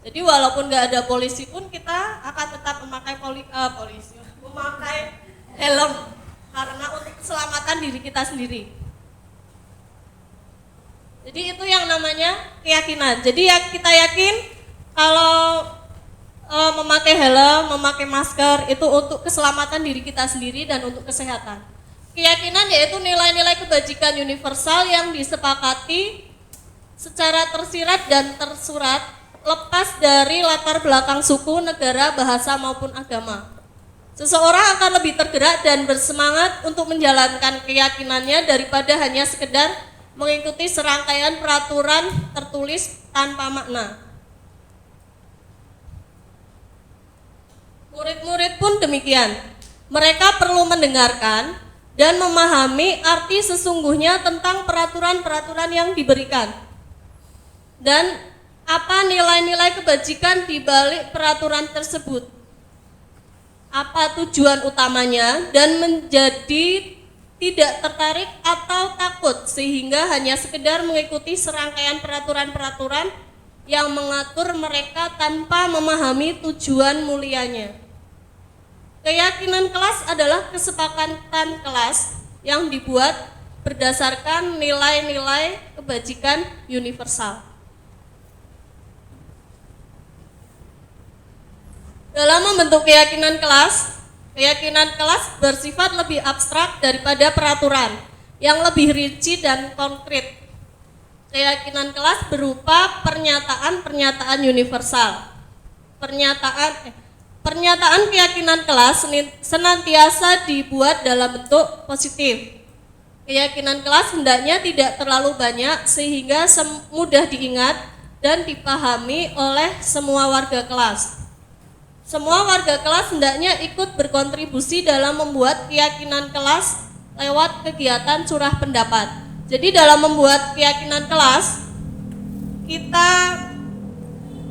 Jadi walaupun nggak ada polisi pun kita akan tetap memakai memakai helm karena untuk keselamatan diri kita sendiri. Jadi itu yang namanya keyakinan. Jadi ya kita yakin kalau memakai helm, memakai masker itu untuk keselamatan diri kita sendiri dan untuk kesehatan. Keyakinan yaitu nilai-nilai kebajikan universal yang disepakati secara tersirat dan tersurat, lepas dari latar belakang suku, negara, bahasa maupun agama. Seseorang akan lebih tergerak dan bersemangat untuk menjalankan keyakinannya daripada hanya sekedar mengikuti serangkaian peraturan tertulis tanpa makna. Murid-murid pun demikian. Mereka perlu mendengarkan dan memahami arti sesungguhnya tentang peraturan-peraturan yang diberikan. Dan apa nilai-nilai kebajikan di balik peraturan tersebut? Apa tujuan utamanya dan menjadi tidak tertarik atau takut sehingga hanya sekedar mengikuti serangkaian peraturan-peraturan yang mengatur mereka tanpa memahami tujuan mulianya. Keyakinan kelas adalah kesepakatan kelas yang dibuat berdasarkan nilai-nilai kebajikan universal. Dalam membentuk keyakinan kelas bersifat lebih abstrak daripada peraturan yang lebih rinci dan konkret. Keyakinan kelas berupa pernyataan-pernyataan universal. Pernyataan keyakinan kelas senantiasa dibuat dalam bentuk positif. Keyakinan kelas hendaknya tidak terlalu banyak sehingga mudah diingat dan dipahami oleh semua warga kelas. Semua warga kelas hendaknya ikut berkontribusi dalam membuat keyakinan kelas lewat kegiatan curah pendapat. Jadi dalam membuat keyakinan kelas, kita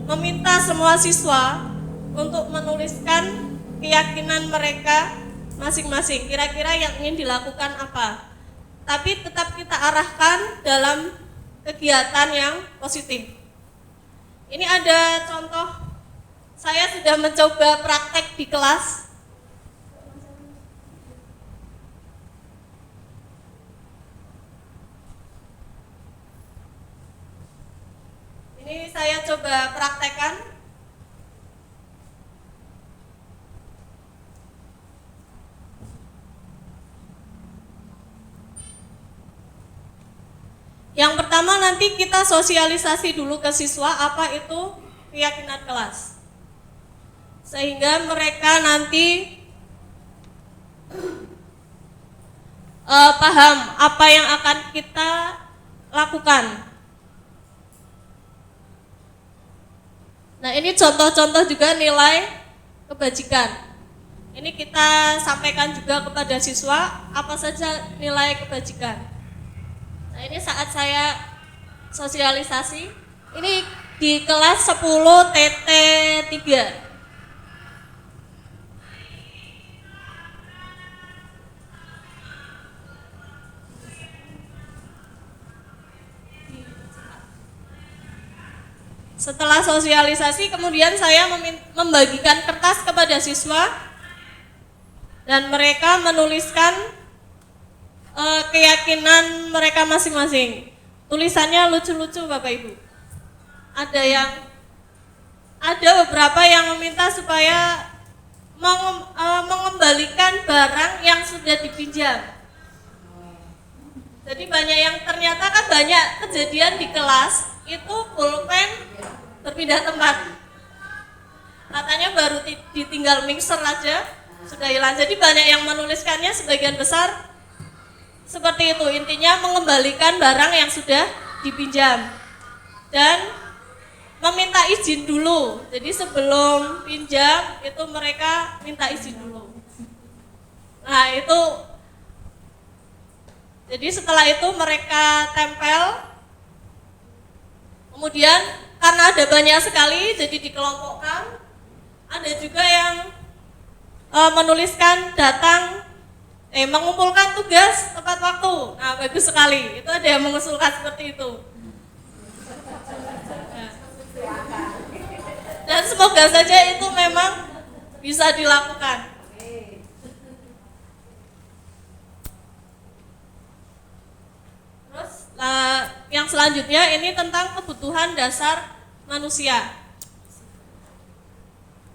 meminta semua siswa untuk menuliskan keyakinan mereka masing-masing. Kira-kira yang ingin dilakukan apa? Tapi tetap kita arahkan dalam kegiatan yang positif. Ini ada contoh, saya sudah mencoba praktek di kelas. Ini saya coba praktekkan. Yang pertama nanti kita sosialisasi dulu ke siswa apa itu keyakinan kelas. Sehingga mereka nanti paham apa yang akan kita lakukan. Nah, ini contoh-contoh juga nilai kebajikan. Ini kita sampaikan juga kepada siswa apa saja nilai kebajikan. Nah, ini saat saya sosialisasi, ini di kelas 10 TT 3. Setelah sosialisasi, kemudian saya membagikan kertas kepada siswa dan mereka menuliskan keyakinan mereka masing-masing. Tulisannya lucu-lucu Bapak Ibu. Ada beberapa yang meminta supaya mengembalikan barang yang sudah dipinjam. Jadi banyak yang ternyata kan banyak kejadian di kelas itu pulpen berpindah tempat. Katanya baru ditinggal mixer aja sudah hilang. Jadi banyak yang menuliskannya sebagian besar seperti itu, intinya mengembalikan barang yang sudah dipinjam dan meminta izin dulu. Jadi sebelum pinjam itu mereka minta izin dulu. Nah itu, jadi setelah itu mereka tempel. Kemudian karena ada banyak sekali jadi dikelompokkan. Ada juga yang menuliskan datang mengumpulkan tugas tepat waktu. Nah, bagus sekali. Itu ada yang mengusulkan seperti itu. Dan semoga saja itu memang bisa dilakukan. Terus, yang selanjutnya ini tentang kebutuhan dasar manusia.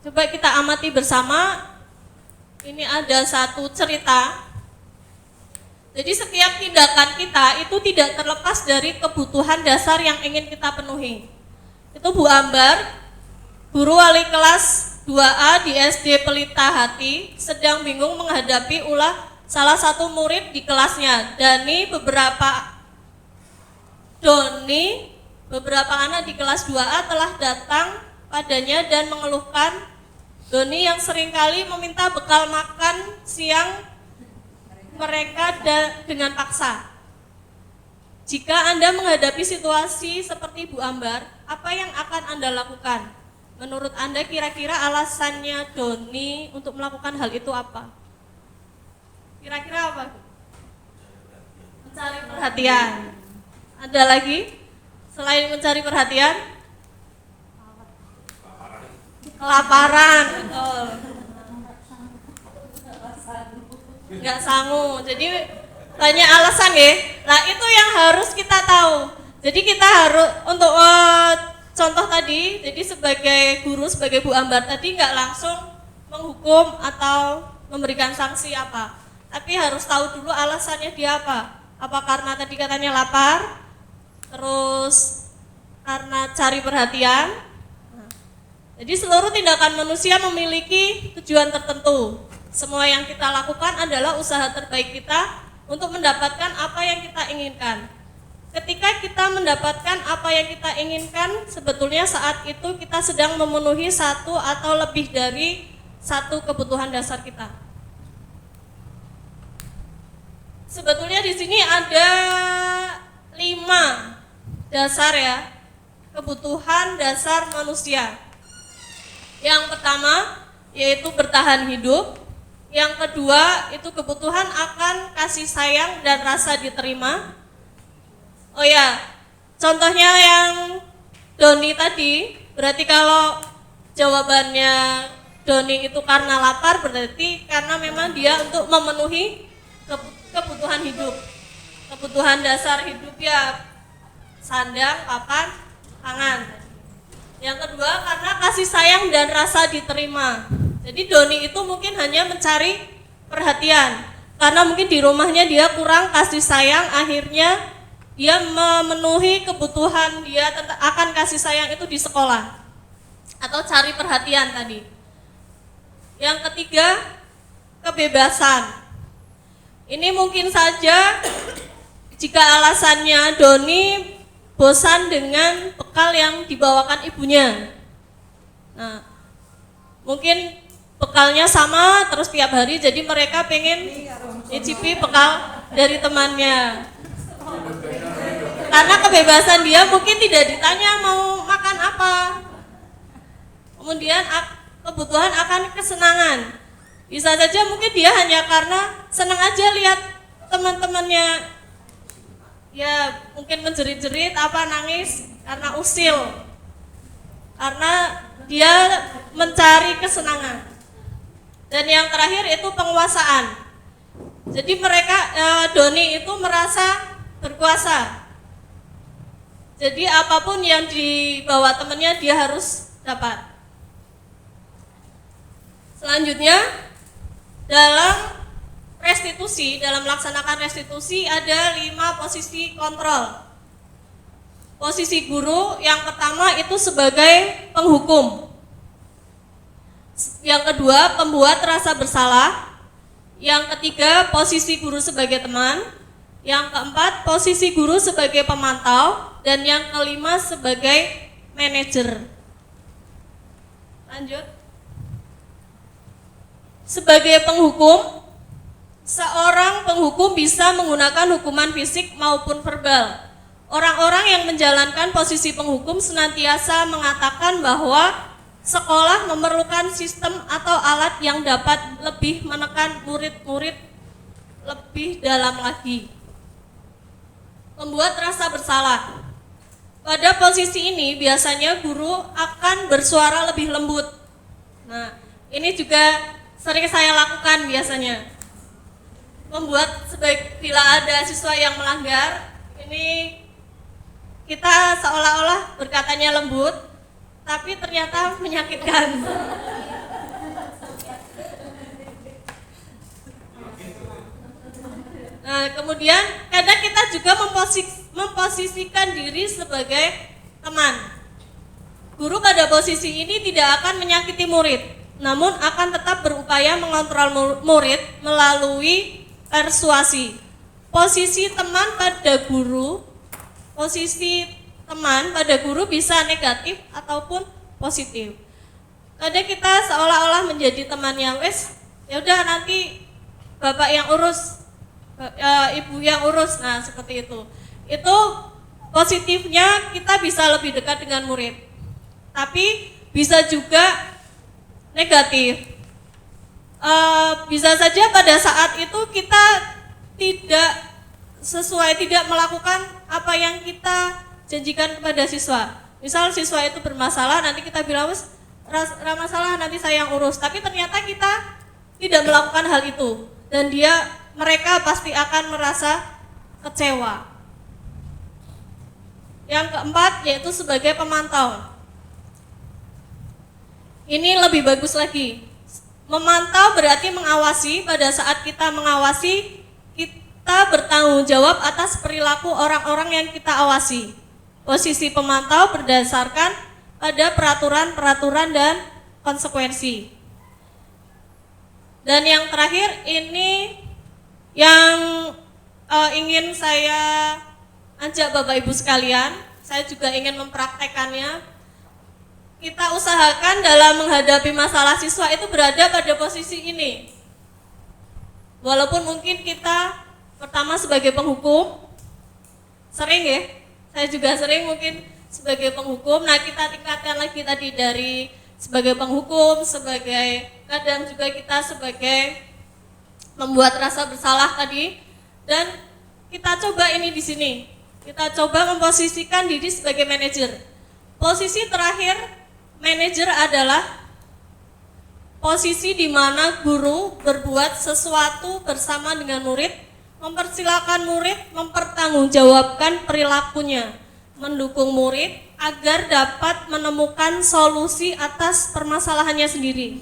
Coba kita amati bersama. Ini ada satu cerita. Jadi setiap tindakan kita itu tidak terlepas dari kebutuhan dasar yang ingin kita penuhi. Itu Bu Ambar, guru wali kelas 2A di SD Pelita Hati, sedang bingung menghadapi ulah salah satu murid di kelasnya. Beberapa anak di kelas 2A telah datang padanya dan mengeluhkan Doni yang seringkali meminta bekal makan siang mereka dengan paksa. Jika Anda menghadapi situasi seperti Bu Ambar, apa yang akan Anda lakukan? Menurut Anda kira-kira alasannya Doni untuk melakukan hal itu apa? Kira-kira apa? Mencari perhatian. Ada lagi? Selain mencari perhatian? Kelaparan, betul. Nggak sanggup. Jadi banyak alasan ya. Nah itu yang harus kita tahu. Jadi kita harus untuk contoh tadi, jadi sebagai guru, sebagai Bu Ambar tadi nggak langsung menghukum atau memberikan sanksi apa. Tapi harus tahu dulu alasannya dia apa. Apa karena tadi katanya lapar, terus karena cari perhatian. Jadi seluruh tindakan manusia memiliki tujuan tertentu. Semua yang kita lakukan adalah usaha terbaik kita untuk mendapatkan apa yang kita inginkan. Ketika kita mendapatkan apa yang kita inginkan, sebetulnya saat itu kita sedang memenuhi satu atau lebih dari satu kebutuhan dasar kita. Sebetulnya di sini ada 5 dasar ya, kebutuhan dasar manusia. Yang pertama yaitu bertahan hidup. Yang kedua itu kebutuhan akan kasih sayang dan rasa diterima. Oh ya, contohnya yang Doni tadi, berarti kalau jawabannya Doni itu karena lapar, berarti karena memang dia untuk memenuhi kebutuhan hidup, kebutuhan dasar hidup ya, sandang, papan, pangan. Yang kedua karena kasih sayang dan rasa diterima. Jadi Doni itu mungkin hanya mencari perhatian, karena mungkin di rumahnya dia kurang kasih sayang, akhirnya dia memenuhi kebutuhan dia akan kasih sayang itu di sekolah atau cari perhatian tadi. Yang ketiga, kebebasan. Ini mungkin saja jika alasannya Doni bosan dengan bekal yang dibawakan ibunya. Nah, mungkin bekalnya sama terus tiap hari, jadi mereka pengen nyicipi bekal dari temannya. Karena kebebasan dia mungkin tidak ditanya mau makan apa. Kemudian kebutuhan akan kesenangan. Bisa saja mungkin dia hanya karena senang aja lihat teman-temannya ya mungkin menjerit-jerit apa nangis karena usil. Karena dia mencari kesenangan. Dan yang terakhir itu penguasaan. Jadi mereka Doni itu merasa berkuasa. Jadi apapun yang dibawa temannya dia harus dapat. Selanjutnya dalam restitusi, dalam melaksanakan restitusi ada 5 posisi kontrol. Posisi guru yang pertama itu sebagai penghukum. Yang kedua pembuat rasa bersalah. Yang ketiga posisi guru sebagai teman. Yang keempat posisi guru sebagai pemantau. Dan yang kelima sebagai manajer. Lanjut. Sebagai penghukum, seorang penghukum bisa menggunakan hukuman fisik maupun verbal. Orang-orang yang menjalankan posisi penghukum senantiasa mengatakan bahwa sekolah memerlukan sistem atau alat yang dapat lebih menekan murid-murid lebih dalam lagi. Membuat rasa bersalah. Pada posisi ini biasanya guru akan bersuara lebih lembut. Nah, ini juga sering saya lakukan biasanya. Membuat bila ada siswa yang melanggar, ini kita seolah-olah berkatanya lembut, tapi ternyata menyakitkan. Nah, kemudian kadang kita juga memposisikan diri sebagai teman. Guru pada posisi ini tidak akan menyakiti murid, namun akan tetap berupaya mengontrol murid melalui persuasi. Posisi teman pada guru bisa negatif ataupun positif. Kadang kita seolah-olah menjadi teman yang ya udah nanti bapak yang urus, ibu yang urus, nah seperti itu. Itu positifnya kita bisa lebih dekat dengan murid, tapi bisa juga negatif. Bisa saja pada saat itu kita tidak melakukan apa yang kita janjikan kepada siswa. Misal siswa itu bermasalah, nanti kita bilang masalah nanti saya yang urus, tapi ternyata kita tidak melakukan hal itu, dan mereka pasti akan merasa kecewa. Yang keempat yaitu sebagai pemantau. Ini lebih bagus lagi. Memantau berarti mengawasi. Pada saat kita mengawasi, kita bertanggung jawab atas perilaku orang-orang yang kita awasi. Posisi pemantau berdasarkan pada peraturan-peraturan dan konsekuensi. Dan yang terakhir ini yang ingin saya ajak Bapak Ibu sekalian, saya juga ingin mempraktekannya. Kita usahakan dalam menghadapi masalah siswa itu berada pada posisi ini. Walaupun mungkin kita pertama sebagai penghukum, sering ya, saya juga sering mungkin sebagai penghukum. Nah, kita tingkatkan lagi tadi dari sebagai penghukum, kadang juga kita sebagai membuat rasa bersalah tadi, dan kita coba ini di sini. Kita coba memposisikan diri sebagai manajer. Posisi terakhir manajer adalah posisi di mana guru berbuat sesuatu bersama dengan murid, mempersilahkan murid mempertanggungjawabkan perilakunya, mendukung murid agar dapat menemukan solusi atas permasalahannya sendiri.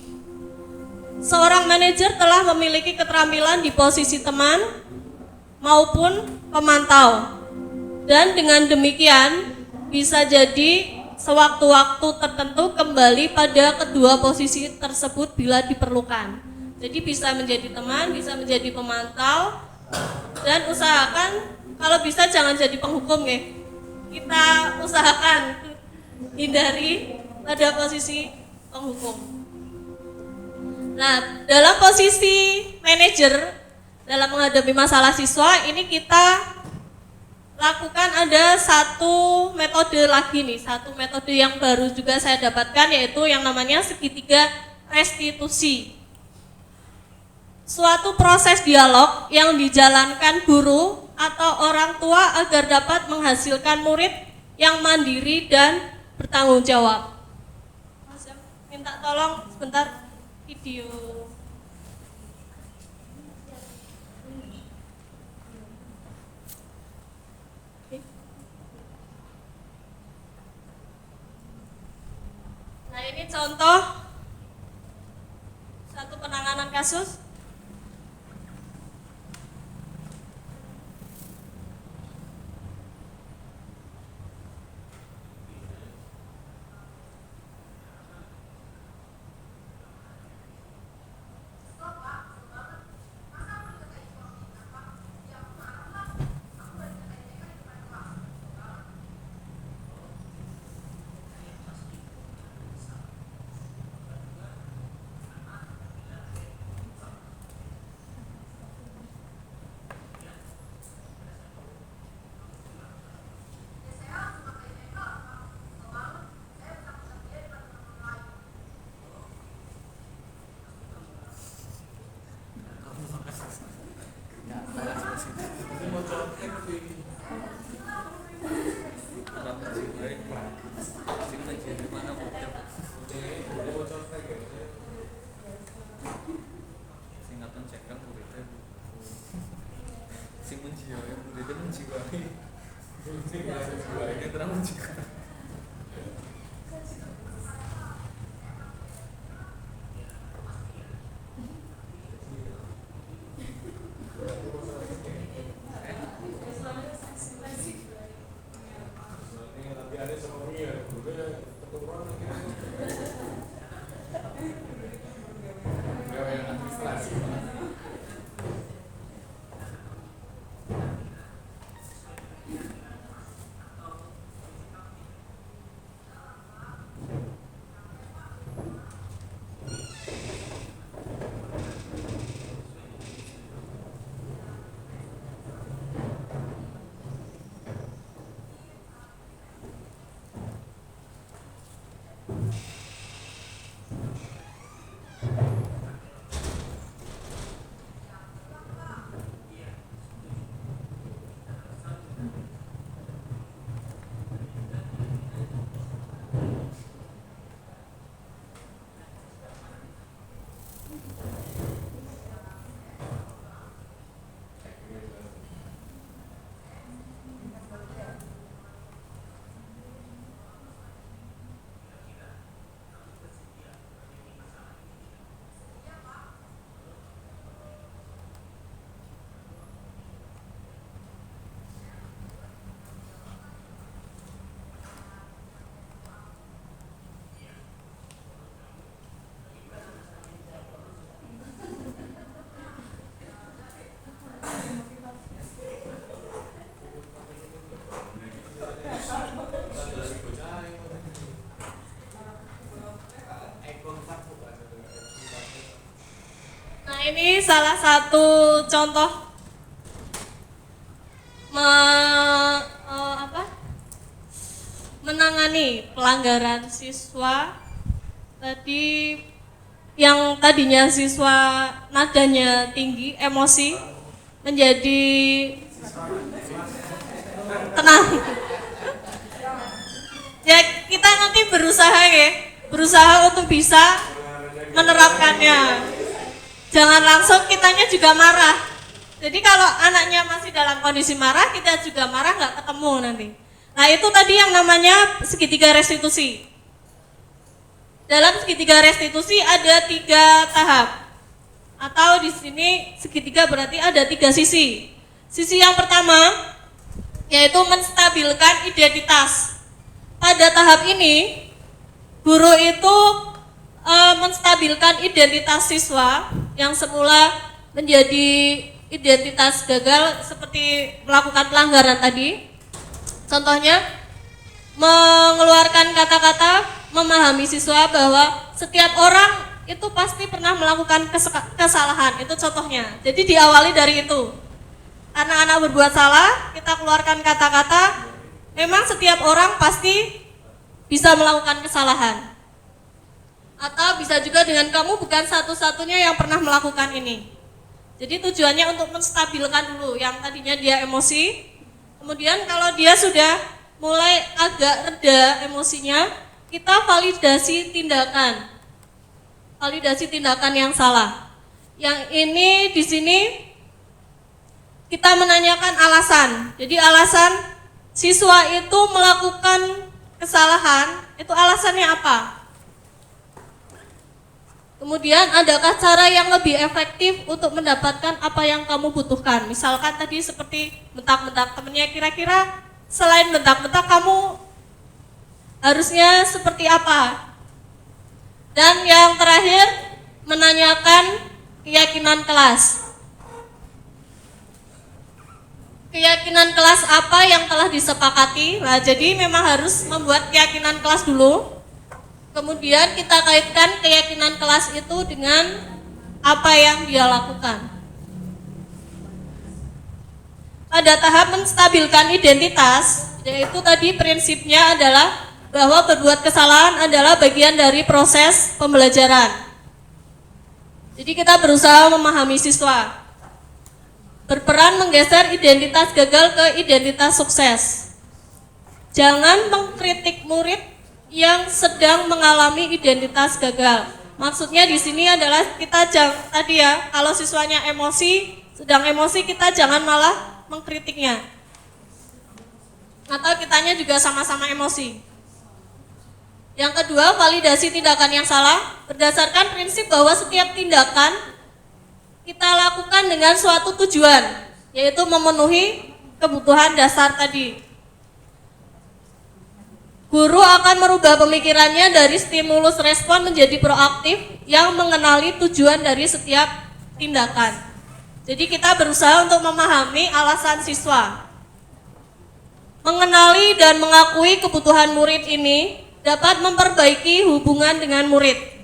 Seorang manajer telah memiliki keterampilan di posisi teman maupun pemantau. Dan dengan demikian bisa jadi sewaktu-waktu tertentu kembali pada kedua posisi tersebut bila diperlukan. Jadi bisa menjadi teman, bisa menjadi pemantau, dan usahakan kalau bisa jangan jadi penghukum ya. Kita usahakan hindari pada posisi penghukum. Nah, dalam posisi manajer dalam menghadapi masalah siswa ini kita lakukan ada satu metode lagi nih, satu metode yang baru juga saya dapatkan yaitu yang namanya segitiga restitusi. Suatu proses dialog yang dijalankan guru atau orang tua agar dapat menghasilkan murid yang mandiri dan bertanggung jawab. Mas, minta tolong sebentar video. Nah, ini contoh satu penanganan kasus. Ini salah satu contoh menangani pelanggaran siswa tadi yang tadinya siswa nadanya tinggi, emosi menjadi tenang. berusaha untuk bisa menerapkannya. Jangan langsung kitanya juga marah. Jadi kalau anaknya masih dalam kondisi marah, kita juga marah nggak ketemu nanti. Nah itu tadi yang namanya segitiga restitusi. Dalam segitiga restitusi ada 3 tahap. Atau di sini segitiga berarti ada 3 sisi. Sisi yang pertama yaitu menstabilkan identitas. Pada tahap ini guru itu menstabilkan identitas siswa yang semula menjadi identitas gagal seperti melakukan pelanggaran tadi. Contohnya mengeluarkan kata-kata memahami siswa bahwa setiap orang itu pasti pernah melakukan kesalahan, itu contohnya. Jadi diawali dari itu. Anak-anak berbuat salah, kita keluarkan kata-kata, memang setiap orang pasti bisa melakukan kesalahan. Atau bisa juga dengan kamu bukan satu-satunya yang pernah melakukan ini. Jadi tujuannya untuk menstabilkan dulu, yang tadinya dia emosi, kemudian kalau dia sudah mulai agak reda emosinya, kita validasi tindakan. Validasi tindakan yang salah. Yang ini di sini kita menanyakan alasan. Jadi alasan siswa itu melakukan kesalahan, itu alasannya apa? Kemudian adakah cara yang lebih efektif untuk mendapatkan apa yang kamu butuhkan? Misalkan tadi seperti bentak-bentak temennya, kira-kira selain bentak-bentak kamu harusnya seperti apa? Dan yang terakhir menanyakan keyakinan kelas. Keyakinan kelas apa yang telah disepakati? Nah, jadi memang harus membuat keyakinan kelas dulu. Kemudian kita kaitkan keyakinan kelas itu dengan apa yang dia lakukan. Pada tahap menstabilkan identitas, yaitu tadi prinsipnya adalah bahwa berbuat kesalahan adalah bagian dari proses pembelajaran. Jadi kita berusaha memahami siswa. Berperan menggeser identitas gagal ke identitas sukses. Jangan mengkritik murid yang sedang mengalami identitas gagal. Maksudnya di sini adalah kita tadi ya, kalau siswanya emosi, sedang emosi, kita jangan malah mengkritiknya. Atau kitanya juga sama-sama emosi. Yang kedua, validasi tindakan yang salah berdasarkan prinsip bahwa setiap tindakan kita lakukan dengan suatu tujuan, yaitu memenuhi kebutuhan dasar tadi. Guru akan merubah pemikirannya dari stimulus respon menjadi proaktif yang mengenali tujuan dari setiap tindakan. Jadi kita berusaha untuk memahami alasan siswa. Mengenali dan mengakui kebutuhan murid ini dapat memperbaiki hubungan dengan murid.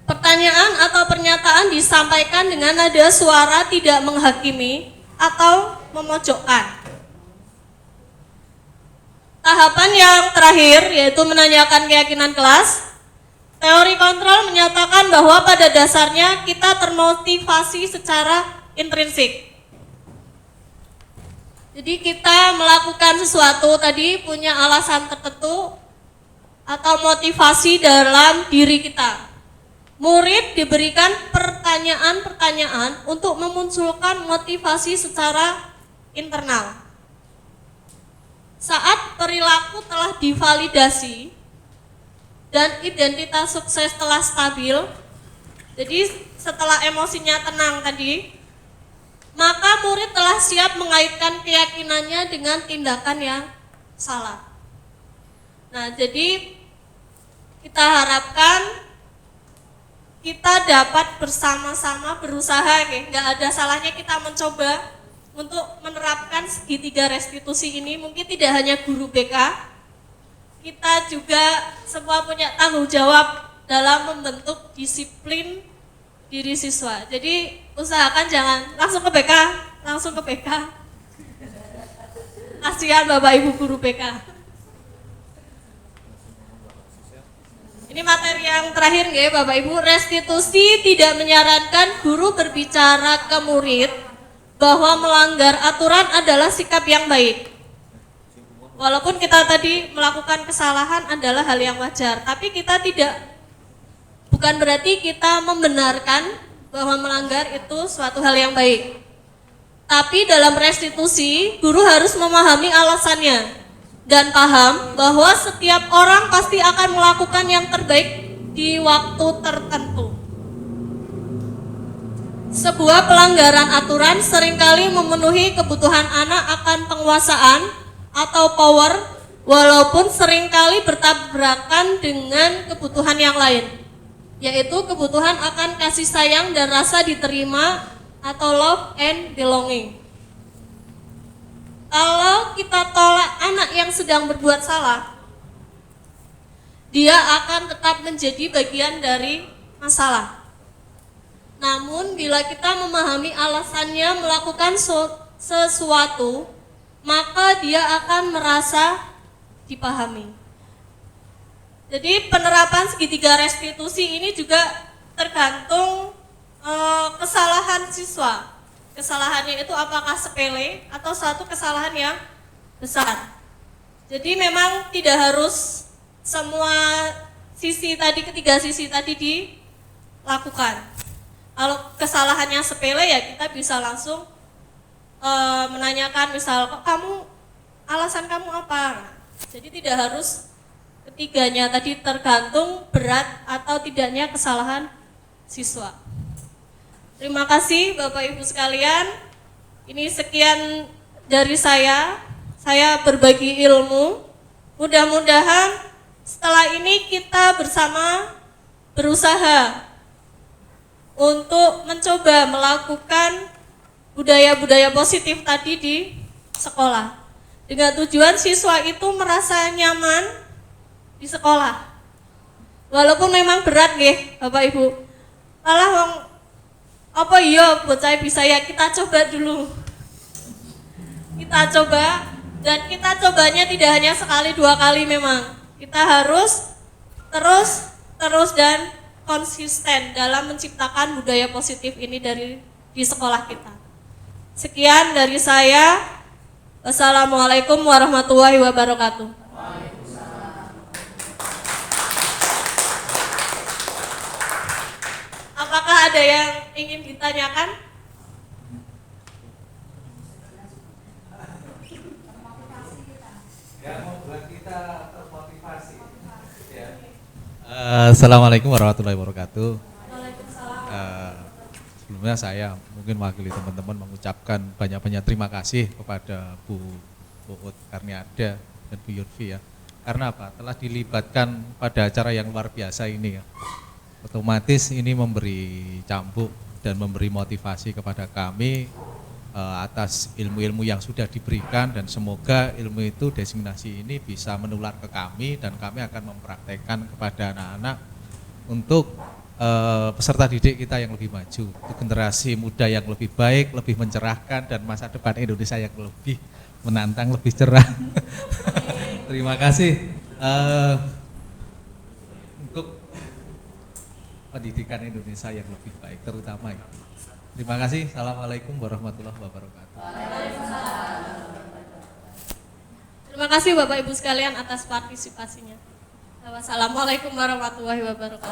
Pertanyaan atau pernyataan disampaikan dengan nada suara tidak menghakimi atau memojokkan. Tahapan yang terakhir yaitu menanyakan keyakinan kelas. Teori kontrol menyatakan bahwa pada dasarnya kita termotivasi secara intrinsik. Jadi kita melakukan sesuatu tadi punya alasan tertentu atau motivasi dalam diri kita. Murid diberikan pertanyaan-pertanyaan untuk memunculkan motivasi secara internal. Saat perilaku telah divalidasi dan identitas sukses telah stabil, jadi setelah emosinya tenang tadi, maka murid telah siap mengaitkan keyakinannya dengan tindakan yang salah. Nah, jadi kita harapkan kita dapat bersama-sama berusaha, nggak ada salahnya kita mencoba untuk menerapkan segitiga restitusi ini. Mungkin tidak hanya guru BK, kita juga semua punya tanggung jawab dalam membentuk disiplin diri siswa. Jadi usahakan jangan langsung ke BK, Kasihan Bapak Ibu guru BK. Ini materi yang terakhir nggih Bapak Ibu, restitusi tidak menyarankan guru berbicara ke murid bahwa melanggar aturan adalah sikap yang baik. walaupun kita tadi melakukan kesalahan adalah hal yang wajar, tapi kita bukan berarti kita membenarkan bahwa melanggar itu suatu hal yang baik. Tapi dalam restitusi, guru harus memahami alasannya dan paham bahwa setiap orang pasti akan melakukan yang terbaik di waktu tertentu. Sebuah pelanggaran aturan seringkali memenuhi kebutuhan anak akan penguasaan atau power, walaupun seringkali bertabrakan dengan kebutuhan yang lain, yaitu kebutuhan akan kasih sayang dan rasa diterima atau love and belonging. Kalau kita tolak anak yang sedang berbuat salah, dia akan tetap menjadi bagian dari masalah. Namun bila kita memahami alasannya melakukan sesuatu, maka dia akan merasa dipahami. Jadi penerapan segitiga restitusi ini juga tergantung kesalahan siswa. Kesalahannya itu apakah sepele atau suatu kesalahan yang besar. Jadi memang tidak harus semua ketiga sisi tadi dilakukan. Kalau kesalahannya sepele ya kita bisa langsung menanyakan, misal alasan kamu apa? Jadi tidak harus ketiganya tadi, tergantung berat atau tidaknya kesalahan siswa. Terima kasih Bapak Ibu sekalian. Ini sekian dari saya berbagi ilmu. Mudah-mudahan setelah ini kita bersama berusaha untuk mencoba melakukan budaya-budaya positif tadi di sekolah, dengan tujuan siswa itu merasa nyaman di sekolah. Walaupun memang berat nggih Bapak Ibu. Malah apa iya bocah bisa ya, kita coba dulu. Kita coba, dan kita cobanya tidak hanya sekali dua kali memang. Kita harus terus dan konsisten dalam menciptakan budaya positif ini di sekolah kita. Sekian dari saya. Wassalamualaikum warahmatullahi wabarakatuh. Apakah ada yang ingin ditanyakan? Yang membuat kita termotivasi. Assalamualaikum warahmatullahi wabarakatuh. Sebelumnya saya mungkin mewakili teman-teman mengucapkan banyak-banyak terima kasih kepada Bu Uut Karniada dan Bu Yurfi ya. Karena apa? Telah dilibatkan pada acara yang luar biasa ini ya. Otomatis ini memberi cambuk dan memberi motivasi kepada kami atas ilmu-ilmu yang sudah diberikan, dan semoga ilmu itu, diseminasi ini bisa menular ke kami dan kami akan mempraktekkan kepada anak-anak untuk peserta didik kita yang lebih maju, untuk generasi muda yang lebih baik, lebih mencerahkan, dan masa depan Indonesia yang lebih menantang, lebih cerah. Terima kasih untuk pendidikan Indonesia yang lebih baik terutama. Terima kasih. Assalamualaikum warahmatullahi wabarakatuh. Terima kasih Bapak Ibu sekalian atas partisipasinya. Wassalamualaikum warahmatullahi wabarakatuh.